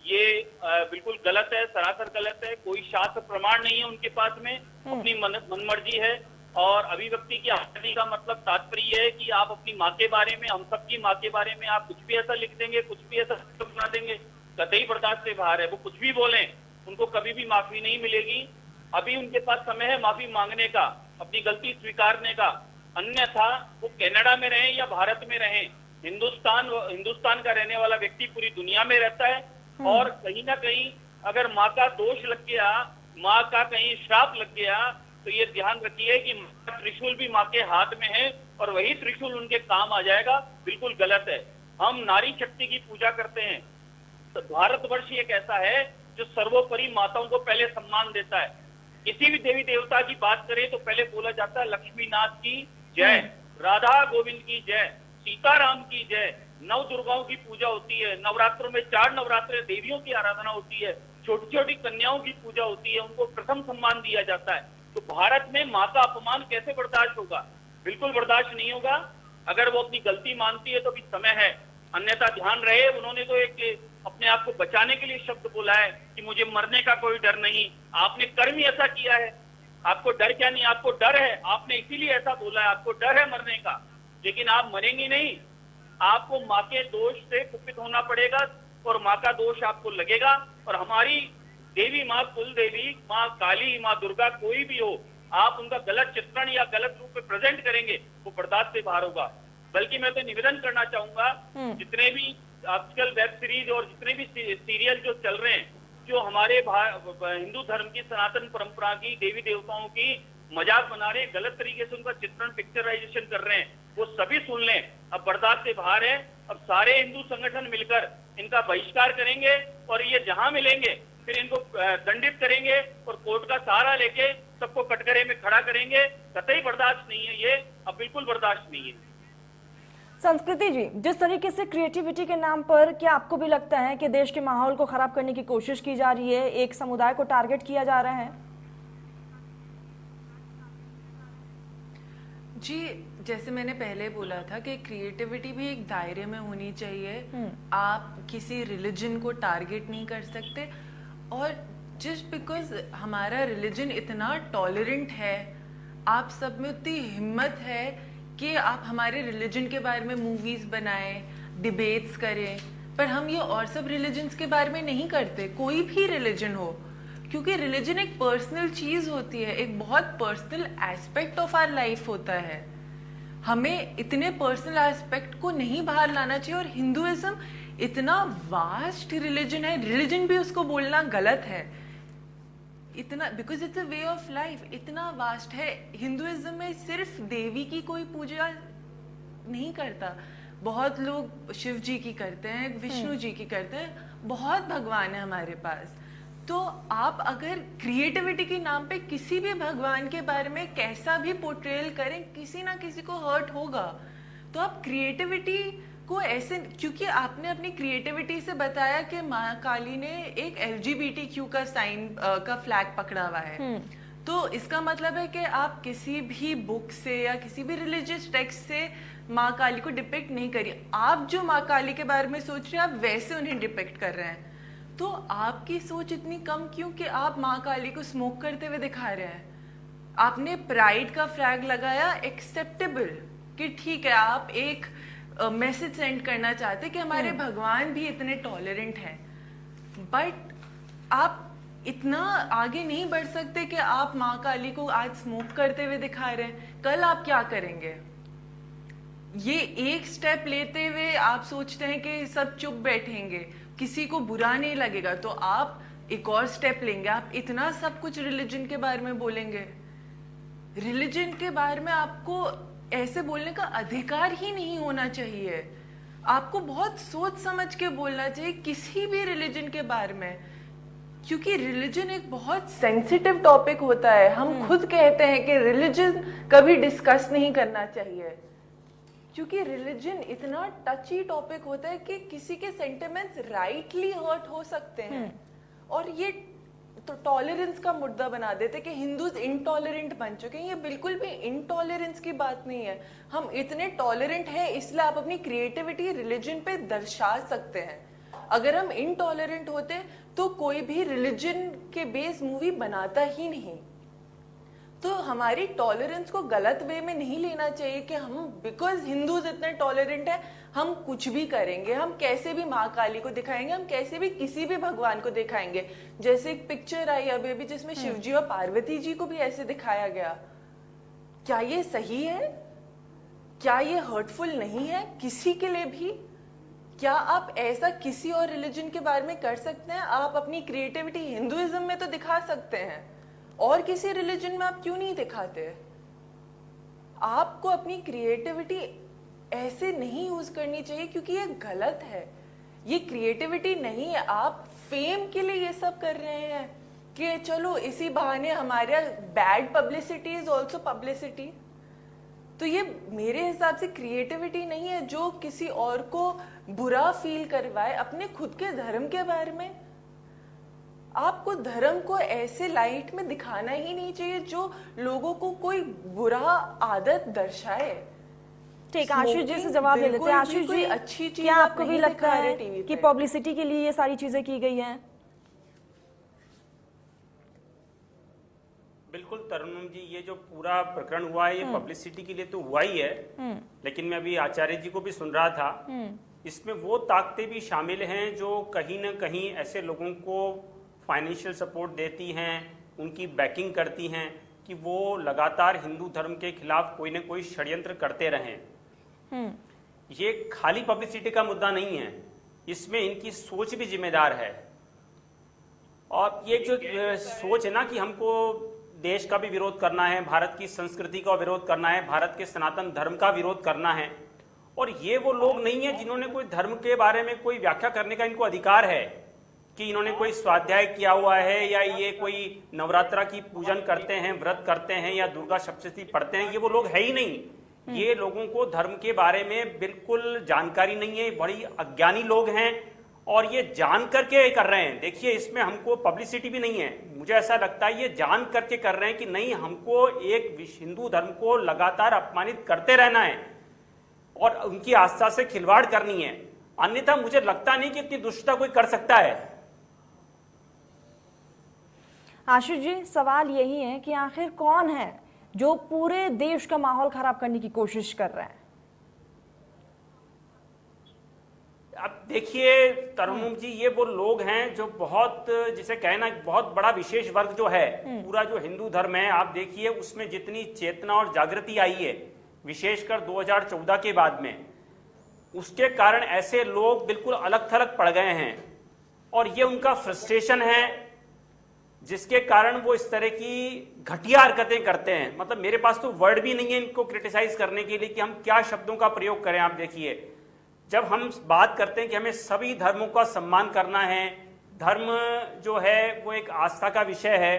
ये बिल्कुल गलत है, सरासर गलत है। कोई शास्त्र प्रमाण नहीं है उनके पास में, अपनी मनमर्जी है। और अभिव्यक्ति की आजादी का मतलब तात्पर्य है कि आप अपनी माँ के बारे में, हम सबकी माँ के बारे में आप कुछ भी ऐसा लिख देंगे, कुछ भी ऐसा बना देंगे, कतई बर्दाश्त से बाहर है। वो कुछ भी बोलें, उनको कभी भी माफी नहीं मिलेगी। अभी उनके पास समय है माफी मांगने का, अपनी गलती स्वीकारने का। अन्यथा वो कनाडा में रहें या भारत में रहें, हिंदुस्तान का रहने वाला व्यक्ति पूरी दुनिया में रहता है। और कहीं ना कहीं अगर माँ का दोष लग गया, माँ का कहीं श्राप लग गया, तो ये ध्यान रखिए कि त्रिशूल भी माँ के हाथ में है और वही त्रिशूल उनके काम आ जाएगा। बिल्कुल गलत है। हम नारी शक्ति की पूजा करते हैं, तो भारतवर्ष एक ऐसा है जो सर्वोपरि माताओं को पहले सम्मान देता है। किसी भी देवी देवता की बात करें तो पहले बोला जाता है लक्ष्मीनाथ की जय, राधा गोविंद की जय, सीताराम की जय। नव दुर्गाओं की पूजा होती है, नवरात्रों में 4 नवरात्र देवियों की आराधना होती है, छोटी छोटी कन्याओं की पूजा होती है, उनको प्रथम सम्मान दिया जाता है। तो भारत में माँ का अपमान कैसे बर्दाश्त होगा? बिल्कुल बर्दाश्त नहीं होगा। अगर वो अपनी गलती मानती है तो भी समय है, अन्यथा ध्यान रहे। उन्होंने तो एक अपने आप को बचाने के लिए शब्द बोला है कि मुझे मरने का कोई डर नहीं। आपने कर्म ही ऐसा किया है, आपको डर क्या नहीं? आपको डर है, आपने इसीलिए ऐसा बोला है, आपको डर है मरने का, लेकिन आप मरेंगे नहीं। आपको माँ के दोष से कुपित होना पड़ेगा और माँ का दोष आपको लगेगा। और हमारी देवी माँ, कुल देवी माँ काली, माँ दुर्गा, कोई भी हो, आप उनका गलत चित्रण या गलत रूप में प्रेजेंट करेंगे, वो बर्दाश्त से बाहर होगा। बल्कि मैं तो निवेदन करना चाहूंगा, जितने भी आजकल वेब सीरीज और जितने भी सीरियल जो चल रहे हैं, जो हमारे हिंदू धर्म की सनातन परंपरा की देवी देवताओं की मजाक बना रहे हैं, गलत तरीके से उनका चित्रण पिक्चराइजेशन कर रहे हैं, वो सभी सुन लें। अब बर्दाश्त से बाहर है। अब सारे हिंदू संगठन मिलकर इनका बहिष्कार करेंगे और ये जहां मिलेंगे फिर इनको दंडित करेंगे और कोर्ट का सहारा लेके सबको कटघरे में खड़ा करेंगे। कतई बर्दाश्त नहीं है ये, अब बिल्कुल बर्दाश्त नहीं है। संस्कृति जी, जिस तरीके से क्रिएटिविटी के नाम पर, क्या आपको भी लगता है कि देश के माहौल को खराब करने की कोशिश की जा रही है, एक समुदाय को टारगेट किया जा रहा है? जी, जैसे मैंने पहले बोला था कि क्रिएटिविटी भी एक दायरे में होनी चाहिए। आप किसी रिलीजन को टारगेट नहीं कर सकते, और जस्ट बिकॉज हमारा रिलीजन इतना टॉलरेंट है, आप सब में उतनी हिम्मत है कि आप हमारे रिलीजन के बारे में मूवीज बनाएं, डिबेट्स करें, पर हम ये और सब रिलीजन्स के बारे में नहीं करते, कोई भी रिलीजन हो, क्योंकि रिलीजन एक पर्सनल चीज होती है, एक बहुत personal aspect of our life होता है। हमें इतने पर्सनल एस्पेक्ट को नहीं बाहर लाना चाहिए। और हिंदुइज्म इतना वास्ट रिलीजन है, रिलीजन भी उसको बोलना गलत है, इतना, because it's a way of life, इतना वास्ट है। हिंदुइज्म में सिर्फ देवी की कोई पूजा नहीं करता, बहुत लोग शिव जी की करते हैं, विष्णु जी की करते हैं, बहुत भगवान है हमारे पास। तो आप अगर क्रिएटिविटी के नाम पे किसी भी भगवान के बारे में कैसा भी पोर्ट्रेयल करें, किसी ना किसी को हर्ट होगा। तो आप क्रिएटिविटी को ऐसे, क्योंकि आपने अपनी क्रिएटिविटी से बताया कि माँ काली ने एक LGBTQ का साइन का फ्लैग पकड़ा हुआ है, तो इसका मतलब है कि आप किसी भी बुक से या किसी भी रिलीजियस टेक्स्ट से माँ काली को डिपिक्ट नहीं करिए। आप जो माँ काली के बारे में सोच रहे हैं, आप वैसे उन्हें डिपिक्ट कर रहे हैं। तो आपकी सोच इतनी कम क्यों कि आप माँ काली को स्मोक करते हुए दिखा रहे हैं। आपने प्राइड का फ्लैग लगाया, एक्सेप्टेबल, कि ठीक है, आप एक मैसेज सेंड करना चाहते कि हमारे भगवान भी इतने टॉलरेंट हैं, बट आप इतना आगे नहीं बढ़ सकते कि आप माँ काली को आज स्मोक करते हुए दिखा रहे हैं। कल आप क्या करेंगे? ये एक स्टेप लेते हुए आप सोचते हैं कि सब चुप बैठेंगे, किसी को बुरा नहीं लगेगा, तो आप एक और स्टेप लेंगे, आप इतना सब कुछ रिलीजन के बारे में बोलेंगे। रिलीजन के बारे में आपको ऐसे बोलने का अधिकार ही नहीं होना चाहिए। आपको बहुत सोच समझ के बोलना चाहिए किसी भी रिलीजन के बारे में, क्योंकि रिलीजन एक बहुत सेंसिटिव टॉपिक होता है। हम खुद कहते हैं कि रिलीजन कभी डिस्कस नहीं करना चाहिए, क्योंकि रिलीजन इतना टची टॉपिक होता है कि किसी के सेंटिमेंट्स राइटली हर्ट हो सकते हैं, और ये तो टॉलरेंस का मुद्दा बना देते कि हिंदूज इनटॉलरेंट बन चुके हैं। ये बिल्कुल भी इनटॉलरेंस की बात नहीं है। हम इतने टॉलरेंट हैं, इसलिए आप अपनी क्रिएटिविटी रिलीजन पे दर्शा सकते हैं। अगर हम इनटॉलरेंट होते तो कोई भी रिलीजन के बेस मूवी बनाता ही नहीं। तो हमारी टॉलरेंस को गलत वे में नहीं लेना चाहिए कि हम बिकॉज हिंदूज इतने टॉलरेंट है, हम कुछ भी करेंगे, हम कैसे भी माँ काली को दिखाएंगे, हम कैसे भी किसी भी भगवान को दिखाएंगे। जैसे एक पिक्चर आई अभी जिसमें शिव जी और पार्वती जी को भी ऐसे दिखाया गया। क्या ये सही है? क्या ये हर्टफुल नहीं है किसी के लिए भी? क्या आप ऐसा किसी और रिलीजन के बारे में कर सकते हैं? आप अपनी क्रिएटिविटी हिंदुइज्म में तो दिखा सकते हैं, और किसी रिलीजन में आप क्यों नहीं दिखाते? आपको अपनी क्रिएटिविटी ऐसे नहीं यूज करनी चाहिए, क्योंकि ये गलत है। ये क्रिएटिविटी नहीं है। आप फेम के लिए ये सब कर रहे हैं कि चलो इसी बहाने हमारे bad publicity is also publicity. तो ये मेरे हिसाब से क्रिएटिविटी नहीं है जो किसी और को बुरा फील करवाए अपने खुद के धर्म के बारे में। आपको धर्म को ऐसे लाइट में दिखाना ही नहीं चाहिए जो लोगों को कोई बुरा आदत दर्शाए। ठीक, आशीष जी से जवाब ले लेते हैं। आशीष जी, अच्छी चीज क्या आपको भी लगता है टीवी कि पब्लिसिटी के लिए ये सारी चीजें की गई हैं? बिल्कुल तरुण जी, ये जो पूरा प्रकरण हुआ है ये पब्लिसिटी के लिए तो हुआ ही है, लेकिन मैं अभी आचार्य जी को भी सुन रहा था, इसमें वो ताकतें भी शामिल हैं जो कहीं ना कहीं ऐसे लोगों को फाइनेंशियल सपोर्ट देती हैं, उनकी बैकिंग करती हैं कि वो लगातार हिंदू धर्म के खिलाफ कोई ना कोई षड्यंत्र करते रहें। ये खाली पब्लिसिटी का मुद्दा नहीं है, इसमें इनकी सोच भी जिम्मेदार है। और ये जो सोच है ना कि हमको देश का भी विरोध करना है, भारत की संस्कृति का विरोध करना है, भारत के सनातन धर्म का विरोध करना है, और ये वो लोग नहीं है जिन्होंने कोई धर्म के बारे में कोई व्याख्या करने का इनको अधिकार है कि इन्होंने कोई स्वाध्याय किया हुआ है या ये कोई नवरात्रा की पूजन करते हैं, व्रत करते हैं या दुर्गा सप्तशती पढ़ते हैं। ये वो लोग है ही नहीं। ये लोगों को धर्म के बारे में बिल्कुल जानकारी नहीं है, बड़ी अज्ञानी लोग हैं और ये जान करके कर रहे हैं। देखिए, इसमें हमको पब्लिसिटी भी नहीं है, मुझे ऐसा लगता है ये जान करके कर रहे हैं कि नहीं, हमको एक हिंदू धर्म को लगातार अपमानित करते रहना है और उनकी आस्था से खिलवाड़ करनी है, अन्यथा मुझे लगता नहीं कि इतनी दुष्टता कोई कर सकता है। आशीष जी, सवाल यही है कि आखिर कौन है जो पूरे देश का माहौल खराब करने की कोशिश कर रहा है? अब देखिए तरन्नुम जी, ये वो लोग हैं जो बहुत, जिसे कहना बहुत बड़ा विशेष वर्ग जो है, पूरा जो हिंदू धर्म है, आप देखिए उसमें जितनी चेतना और जागृति आई है विशेषकर 2014 के बाद में, उसके कारण ऐसे लोग बिल्कुल अलग थलग पड़ गए हैं और ये उनका फ्रस्ट्रेशन है जिसके कारण वो इस तरह की घटिया हरकतें करते हैं। मतलब मेरे पास तो वर्ड भी नहीं है इनको क्रिटिसाइज करने के लिए कि हम क्या शब्दों का प्रयोग करें। आप देखिए, जब हम बात करते हैं कि हमें सभी धर्मों का सम्मान करना है, धर्म जो है वो एक आस्था का विषय है,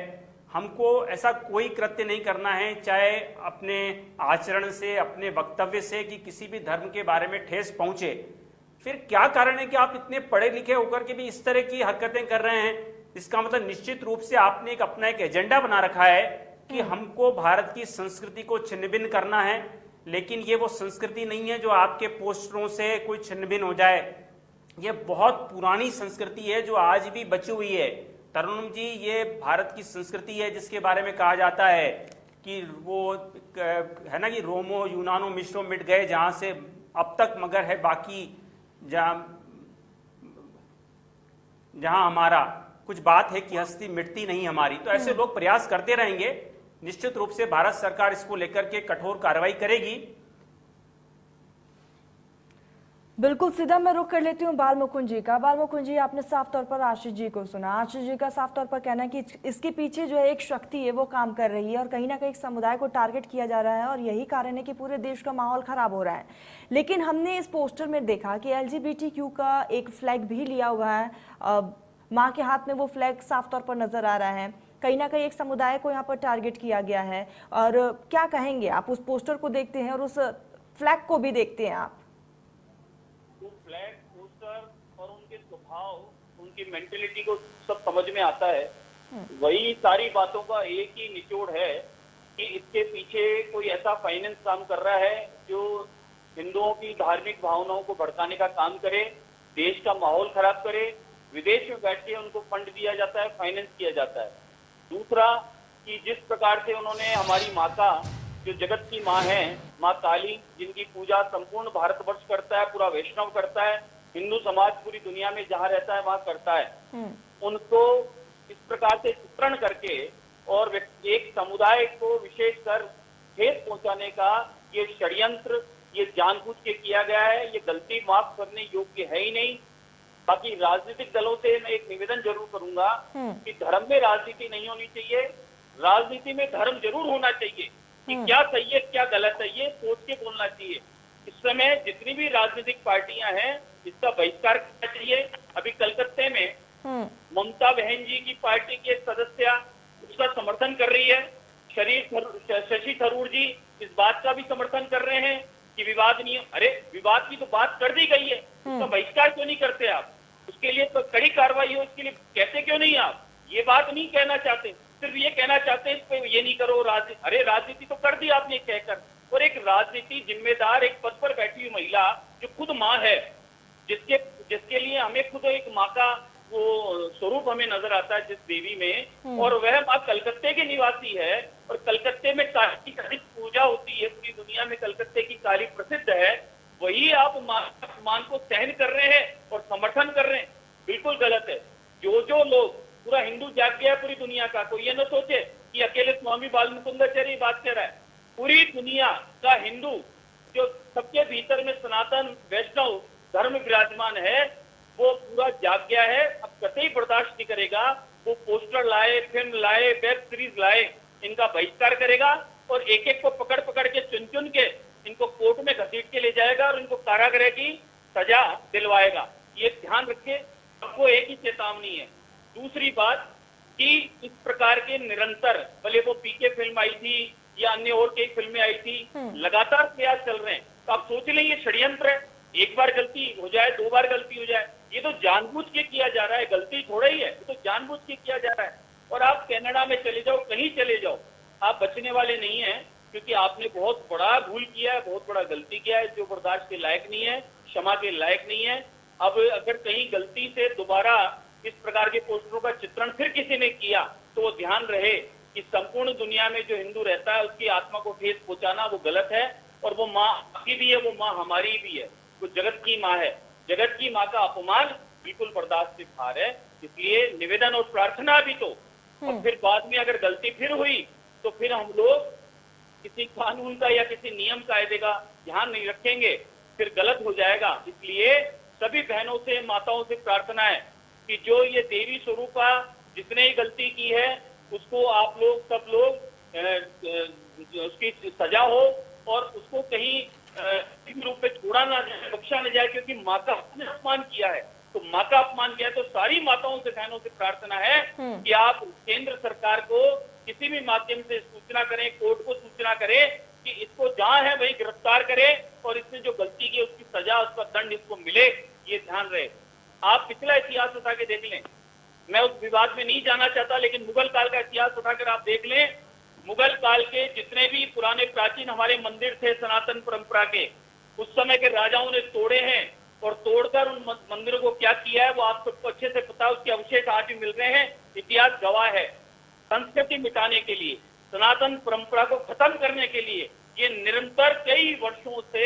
हमको ऐसा कोई कृत्य नहीं करना है चाहे अपने आचरण से, अपने वक्तव्य से, कि किसी भी धर्म के बारे में ठेस पहुंचे, फिर क्या कारण है कि आप इतने पढ़े लिखे होकर के भी इस तरह की हरकतें कर रहे हैं? इसका मतलब निश्चित रूप से आपने अपना एक एजेंडा बना रखा है कि हमको भारत की संस्कृति को छिन्न-भिन्न करना है, लेकिन ये वो संस्कृति नहीं है जो आपके पोस्टरों से कोई छिन्न-भिन्न हो जाए। ये बहुत पुरानी संस्कृति है जो आज भी बची हुई है। तरन्नुम जी, ये भारत की संस्कृति है जिसके बारे में कहा जाता है कि वो है ना कि रोमो यूनानो मिश्रो मिट गए जहां से अब तक मगर है बाकी, जहां हमारा कुछ बात है कि हस्ती मिटती नहीं हमारी। तो ऐसे लोग प्रयास करते रहेंगे, निश्चित रूप से भारत सरकार इसको लेकर के कठोर कार्रवाई करेगी। बिल्कुल, सीधा मैं रुख कर लेती हूँ बाल मुकुंद जी का। बाल मुकुंद जी, आपने साफ तौर पर आशीष जी को सुना। आशीष जी का साफ तौर पर कहना है कि इसके पीछे जो है एक शक्ति है वो काम कर रही है और कहीं ना कहीं समुदाय को टारगेट किया जा रहा है और यही कारण है कि पूरे देश का माहौल खराब हो रहा है। लेकिन हमने इस पोस्टर में देखा कि LGBTQ का एक फ्लैग भी लिया हुआ है, माँ के हाथ में वो फ्लैग साफ तौर पर नजर आ रहा है। कहीं ना कहीं एक समुदाय को यहाँ पर टारगेट किया गया है। और क्या कहेंगे आप? उस पोस्टर को देखते हैं और उस फ्लैग को भी देखते हैं आप। वो फ्लैग, पोस्टर और उनके स्वभाव, उनकी मेंटेलिटी को सब समझ में आता है। वही सारी बातों का एक ही निचोड़ है कि इसके पीछे कोई ऐसा फाइनेंस काम कर रहा है जो हिंदुओं की धार्मिक भावनाओं को भड़काने का काम करे, देश का माहौल खराब करे, विदेश में बैठ के उनको फंड दिया जाता है, फाइनेंस किया जाता है। दूसरा कि जिस प्रकार से उन्होंने हमारी माता, जो जगत की माँ है, माँ काली, जिनकी पूजा संपूर्ण भारतवर्ष करता है, पूरा वैष्णव करता है, हिंदू समाज पूरी दुनिया में जहाँ रहता है वहां करता है, उनको इस प्रकार से चित्रण करके और एक समुदाय को विशेषकर ठेस पहुंचाने का ये षड्यंत्र, ये जानबूझ के किया गया है। ये गलती माफ करने योग्य है ही नहीं। बाकी राजनीतिक दलों से मैं एक निवेदन जरूर करूंगा कि धर्म में राजनीति नहीं होनी चाहिए, राजनीति में धर्म जरूर होना चाहिए कि क्या सही है क्या गलत है, ये सोच के बोलना चाहिए। इस समय जितनी भी राजनीतिक पार्टियां हैं इसका बहिष्कार करना चाहिए। अभी कलकत्ते में ममता बहन जी की पार्टी के एक सदस्य उसका समर्थन कर रही है। शशि थरूर जी इस बात का भी समर्थन कर रहे हैं कि विवाद नहीं। अरे विवाद की तो बात कर दी गई है, उसका बहिष्कार क्यों नहीं करते आप? उसके लिए तो कड़ी कार्रवाई हो, उसके लिए कहते क्यों नहीं आप? ये बात नहीं कहना चाहते, सिर्फ ये कहना चाहते हैं इस पे ये नहीं करो राजनीति। अरे राजनीति तो कर दी आपने कहकर। और एक राजनीति जिम्मेदार एक पद पर बैठी हुई महिला जो खुद माँ है, जिसके लिए हमें खुद एक माँ का वो स्वरूप हमें नजर आता है जिस देवी में, और वह माँ कलकत्ते की निवासी है और कलकत्ते में काली की अधिक पूजा होती है, पूरी दुनिया में कलकत्ते की काली प्रसिद्ध है। वही आप मान को सहन कर रहे हैं और समर्थन कर रहे हैं, बिल्कुल गलत है। जो लोग, पूरा हिंदू जाग गया है पूरी दुनिया का, कोई ये न सोचे कि अकेले स्वामी बाल मुकुंदाचार्य बात कर रहा है। पूरी दुनिया का हिंदू जो सबके भीतर में सनातन वैष्णव धर्म विराजमान है वो पूरा जाग गया है। अब कतई बर्दाश्त नहीं करेगा। वो पोस्टर लाए, फिल्म लाए, वेब सीरीज लाए, इनका बहिष्कार करेगा और एक एक को पकड़ पकड़ के चुन के इनको कोर्ट में घसीट के ले जाएगा और इनको कारागृह की सजा दिलवाएगा। ये ध्यान रखिए, सबको एक ही चेतावनी है। दूसरी बात कि इस प्रकार के निरंतर, भले वो पीके फिल्म आई थी या अन्य और कई फिल्में आई थी, लगातार प्रयास चल रहे हैं। तो आप सोच लें ये षड्यंत्र है। एक बार गलती हो जाए, 2 बार गलती हो जाए, ये तो जानबूझ के किया जा रहा है, गलती थोड़ा ही है, ये तो जानबूझ के किया जा रहा है। और आप कनाडा में चले जाओ, कहीं चले जाओ, आप बचने वाले नहीं हैं, क्योंकि आपने बहुत बड़ा भूल किया है, बहुत बड़ा गलती किया है, जो बर्दाश्त के लायक नहीं है, क्षमा के लायक नहीं है। अब अगर कहीं गलती से दोबारा इस प्रकार के पोस्टरों का चित्रण फिर किसी ने किया, तो वो ध्यान रहे कि संपूर्ण दुनिया में जो हिंदू रहता है उसकी आत्मा को ठेस पहुंचाना वो गलत है। और वो माँ आपकी भी है, वो माँ हमारी भी है, वो जगत की माँ है। जगत की माँ का अपमान बिल्कुल बर्दाश्त से बाहर है। इसलिए निवेदन और प्रार्थना भी तो, और फिर बाद में अगर गलती फिर हुई तो फिर हम लोग किसी कानून का या किसी नियम कायदे का ध्यान नहीं रखेंगे, फिर गलत हो जाएगा। इसलिए सभी बहनों से, माताओं से प्रार्थना है कि जो ये देवी स्वरूपा जिसने ही गलती की है उसको आप लोग सब लोग उसकी सजा हो और उसको कहीं किसी रूप में छोड़ा ना जाए, बख्शा न जाए, क्योंकि माँ का आपने अपमान किया है। तो माँ का अपमान किया है, तो सारी माताओं से, बहनों से प्रार्थना है कि आप केंद्र सरकार को किसी भी माध्यम से सूचना करें, कोर्ट को सूचना करें कि इसको जहां है वही गिरफ्तार करें और इसने जो गलती की उसकी सजा, उसका दंड इसको मिले, ये ध्यान रहे। आप पिछला इतिहास उठा के देख लें, मैं उस विवाद में नहीं जाना चाहता, लेकिन मुगल काल का इतिहास उठाकर आप देख लें। मुगल काल के जितने भी पुराने प्राचीन हमारे मंदिर थे सनातन परंपरा के, उस समय के राजाओं ने तोड़े हैं, और तोड़कर उन मंदिरों को क्या किया है वो आप सबको अच्छे से पता है। उसके अवशेष आज भी मिल रहे हैं, इतिहास गवाह है। संस्कृति मिटाने के लिए, सनातन परंपरा को खत्म करने के लिए ये निरंतर कई वर्षों से,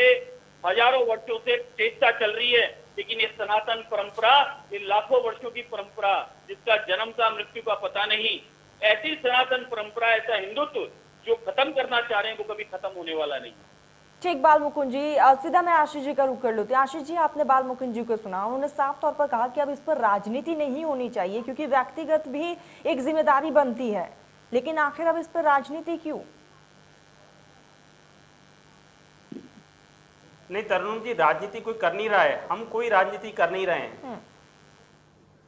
हजारों वर्षों से चेष्टा चल रही है। लेकिन ये सनातन परंपरा, ये लाखों वर्षों की परंपरा जिसका जन्म का मृत्यु का पता नहीं, ऐसी सनातन परंपरा, ऐसा हिंदुत्व जो खत्म करना चाह रहे हैं वो कभी खत्म होने वाला नहीं। ठीक, बाल मुकुंद जी, सीधा मैं आशीष जी का रुख कर लेती हूँ। आशीष जी, आपने बाल मुकुंद जी को सुना, उन्होंने साफ तौर पर कहा कि अब इस पर राजनीति नहीं होनी चाहिए क्योंकि व्यक्तिगत भी एक जिम्मेदारी बनती है, लेकिन आखिर अब इस पर राजनीति क्यों? नहीं तरनुम जी, राजनीति कोई कर नहीं रहा है, हम कोई राजनीति कर नहीं रहे हैं।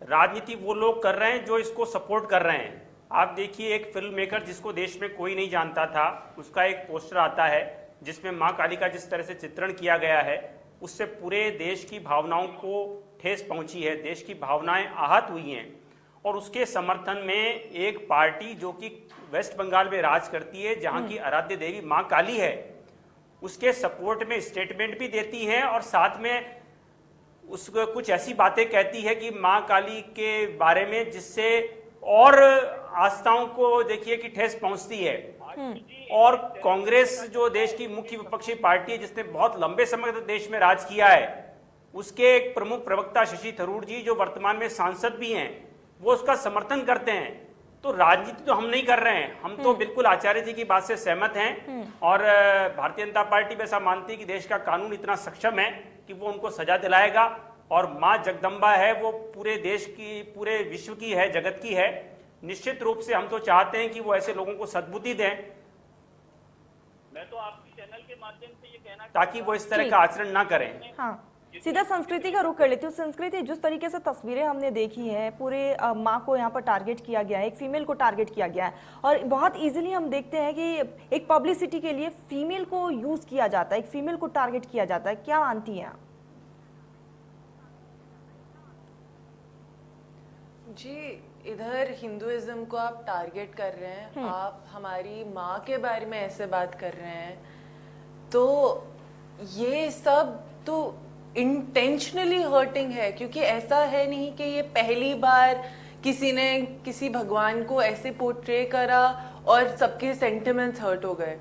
राजनीति वो लोग कर रहे हैं जो इसको सपोर्ट कर रहे हैं। आप देखिए, एक फिल्म मेकर जिसको देश में कोई नहीं जानता था, उसका एक पोस्टर आता है जिसमें मां काली का जिस तरह से चित्रण किया गया है, उससे पूरे देश की भावनाओं को ठेस पहुंची है, देश की भावनाएं आहत हुई हैं। और उसके समर्थन में एक पार्टी जो कि वेस्ट बंगाल में राज करती है, जहां की आराध्य देवी मां काली है, उसके सपोर्ट में स्टेटमेंट भी देती है और साथ में उसको कुछ ऐसी बातें कहती है कि मां काली के बारे में जिससे और आस्थाओं को देखिए कि ठेस पहुंचती है। और कांग्रेस जो देश की मुख्य विपक्षी पार्टी है, जिसने बहुत लंबे समय तक देश में राज किया है, उसके एक प्रमुख प्रवक्ता शशि थरूर जी जो वर्तमान में सांसद भी हैं, वो उसका समर्थन करते हैं। तो राजनीति तो हम नहीं कर रहे हैं, हम तो बिल्कुल आचार्य जी की बात से सहमत हैं। और भारतीय जनता पार्टी भी ऐसा मानती है कि देश का कानून इतना सक्षम है कि वो उनको सजा दिलाएगा। और माँ जगदम्बा है, वो पूरे देश की, पूरे विश्व की है, जगत की है। निश्चित रूप से हम तो चाहते हैं कि वो ऐसे लोगों को सद्बुद्धि दें। मैं तो आपके चैनल के माध्यम से ये कहना ताकि वो इस तरह का आचरण ना करें। हाँ, सीधा संस्कृति का रुख कर लेती हूँ। संस्कृति, जिस तरीके से तस्वीरें हमने देखी हैं, पूरे माँ को यहाँ पर टारगेट किया गया है, एक फीमेल को टारगेट किया गया है, और बहुत इजीली हम देखते हैं कि एक पब्लिसिटी के लिए फीमेल को यूज किया जाता है, एक फीमेल को टारगेट किया जाता है। क्या मानती हैं आप? जी, इधर हिंदुइज्म को आप टारगेट कर रहे हैं, आप हमारी माँ के बारे में ऐसे बात कर रहे हैं, तो ये सब तो इंटेंशनली हर्टिंग है। क्योंकि ऐसा है नहीं कि ये पहली बार किसी ने किसी भगवान को ऐसे पोर्ट्रे करा और सबके सेंटिमेंट्स हर्ट हो गए।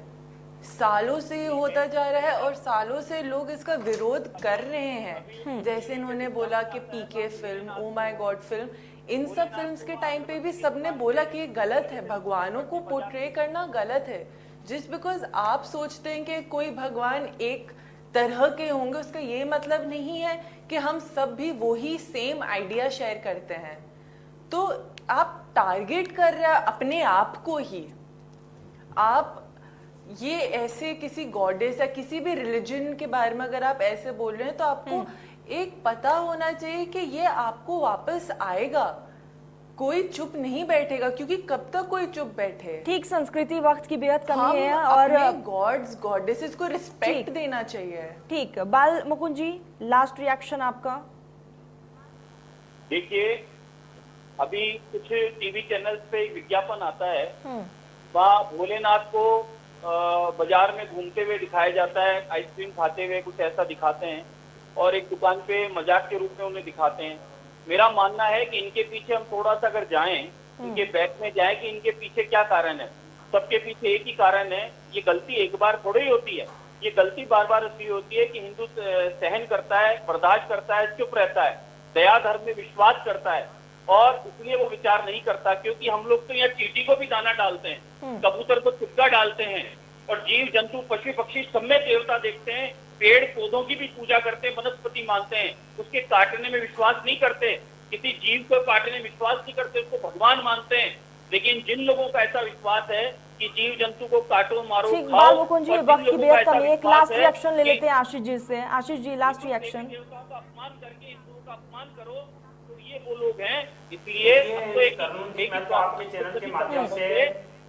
सालों से ये होता जा रहा है और सालों से लोग इसका विरोध कर रहे हैं। जैसे इन्होंने बोला कि PK film, O my God film, इन सब फिल्म्स के टाइम पे भी सबने बोला कि ये गलत है, भगवानों को पोर्ट्रे करना गलत है। जस्ट बिकॉज आप सोचते हैं कि कोई भगवान एक तरह के होंगे, उसका ये मतलब नहीं है कि हम सब भी वही सेम आइडिया शेयर करते हैं। तो आप टारगेट कर रहे हैं अपने आप को ही। आप ये ऐसे किसी गॉडेस या किसी भी रिलीजन के बारे में अगर आप ऐसे बोल रहे हैं, तो आपको एक पता होना चाहिए कि ये आपको वापस आएगा। कोई चुप नहीं बैठेगा, क्योंकि कब तक कोई चुप बैठे। ठीक, संस्कृति वक्त की बेहद हम कमी है और गॉड्स गॉडेसेस को रिस्पेक्ट ठीक। देना चाहिए। ठीक, बाल मुकुंद जी, लास्ट रिएक्शन आपका। देखिए, अभी कुछ टीवी चैनल्स पे एक विज्ञापन आता है, वहाँ भोलेनाथ को बाजार में घूमते हुए दिखाया जाता है, आइसक्रीम खाते हुए कुछ ऐसा दिखाते हैं, और एक दुकान पे मजाक के रूप में उन्हें दिखाते हैं। मेरा मानना है कि इनके पीछे हम थोड़ा सा अगर जाएं, इनके बैक में जाएं कि इनके पीछे क्या कारण है। सबके पीछे एक ही कारण है, ये गलती एक बार थोड़ी होती है, ये गलती बार बार इसलिए होती है कि हिंदू सहन करता है, बर्दाश्त करता है, चुप रहता है, दया धर्म में विश्वास करता है, और इसलिए वो विचार नहीं करता। क्योंकि हम लोग तो यहाँ चींटी को भी दाना डालते हैं, कबूतर को चुपका डालते हैं, और जीव जंतु पशु पक्षी सब में देवता देखते हैं, पेड़ पौधों की भी पूजा करते हैं, वनस्पति मानते हैं, उसके काटने में विश्वास नहीं करते, किसी जीव को काटने में विश्वास नहीं करते, उसको भगवान मानते हैं। लेकिन जिन लोगों का ऐसा विश्वास है कि जीव जंतु को काटो मारो ठीक, खाओ, बाल मुकुंद जी, और जिन वक्त की लोगों का बेहद ऐसा कमी है। एक विश्वास लास्ट है रिएक्शन ले कि लेते हैं आशीष जी से। Ashish ji, last reaction. देवताओं का अपमान करके हिंदुओं का अपमान करो, तो ये वो लोग हैं। इसलिए हम तो एक मैं तो आपके चैनल के माध्यम से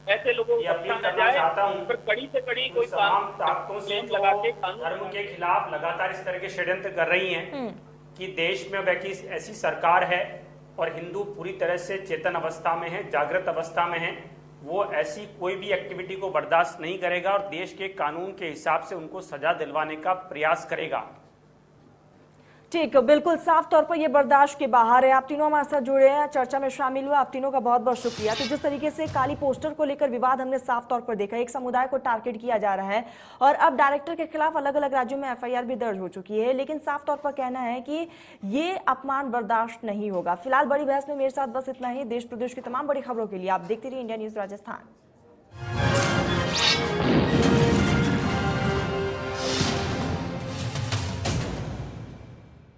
ऐसे लोगों ये को अपील बख्शा न करना जाए, चाहता हूं पर कड़ी से कड़ी कोई तमाम ताकतों से कानून जो लगा के धर्म के खिलाफ लगातार इस तरह के षड्यंत्र कर रही हैं कि देश में अब एक ऐसी सरकार है और हिंदू पूरी तरह से चेतन अवस्था में है, जागृत अवस्था में है, वो ऐसी कोई भी एक्टिविटी को बर्दाश्त नहीं करेगा और देश के कानून के हिसाब से उनको सजा दिलवाने का प्रयास करेगा। ठीक, बिल्कुल साफ तौर पर ये बर्दाश्त के बाहर है। आप तीनों हमारे साथ जुड़े हैं, चर्चा में शामिल हुए, आप तीनों का बहुत बहुत शुक्रिया। तो जिस तरीके से काली पोस्टर को लेकर विवाद हमने साफ तौर पर देखा, एक समुदाय को टारगेट किया जा रहा है और अब डायरेक्टर के खिलाफ अलग अलग राज्यों में एफआईआर भी दर्ज हो चुकी है, लेकिन साफ तौर पर कहना है कि ये अपमान बर्दाश्त नहीं होगा। फिलहाल बड़ी बहस में मेरे साथ बस इतना ही। देश प्रदेश की तमाम बड़ी खबरों के लिए आप देखते रहिए इंडिया न्यूज राजस्थान।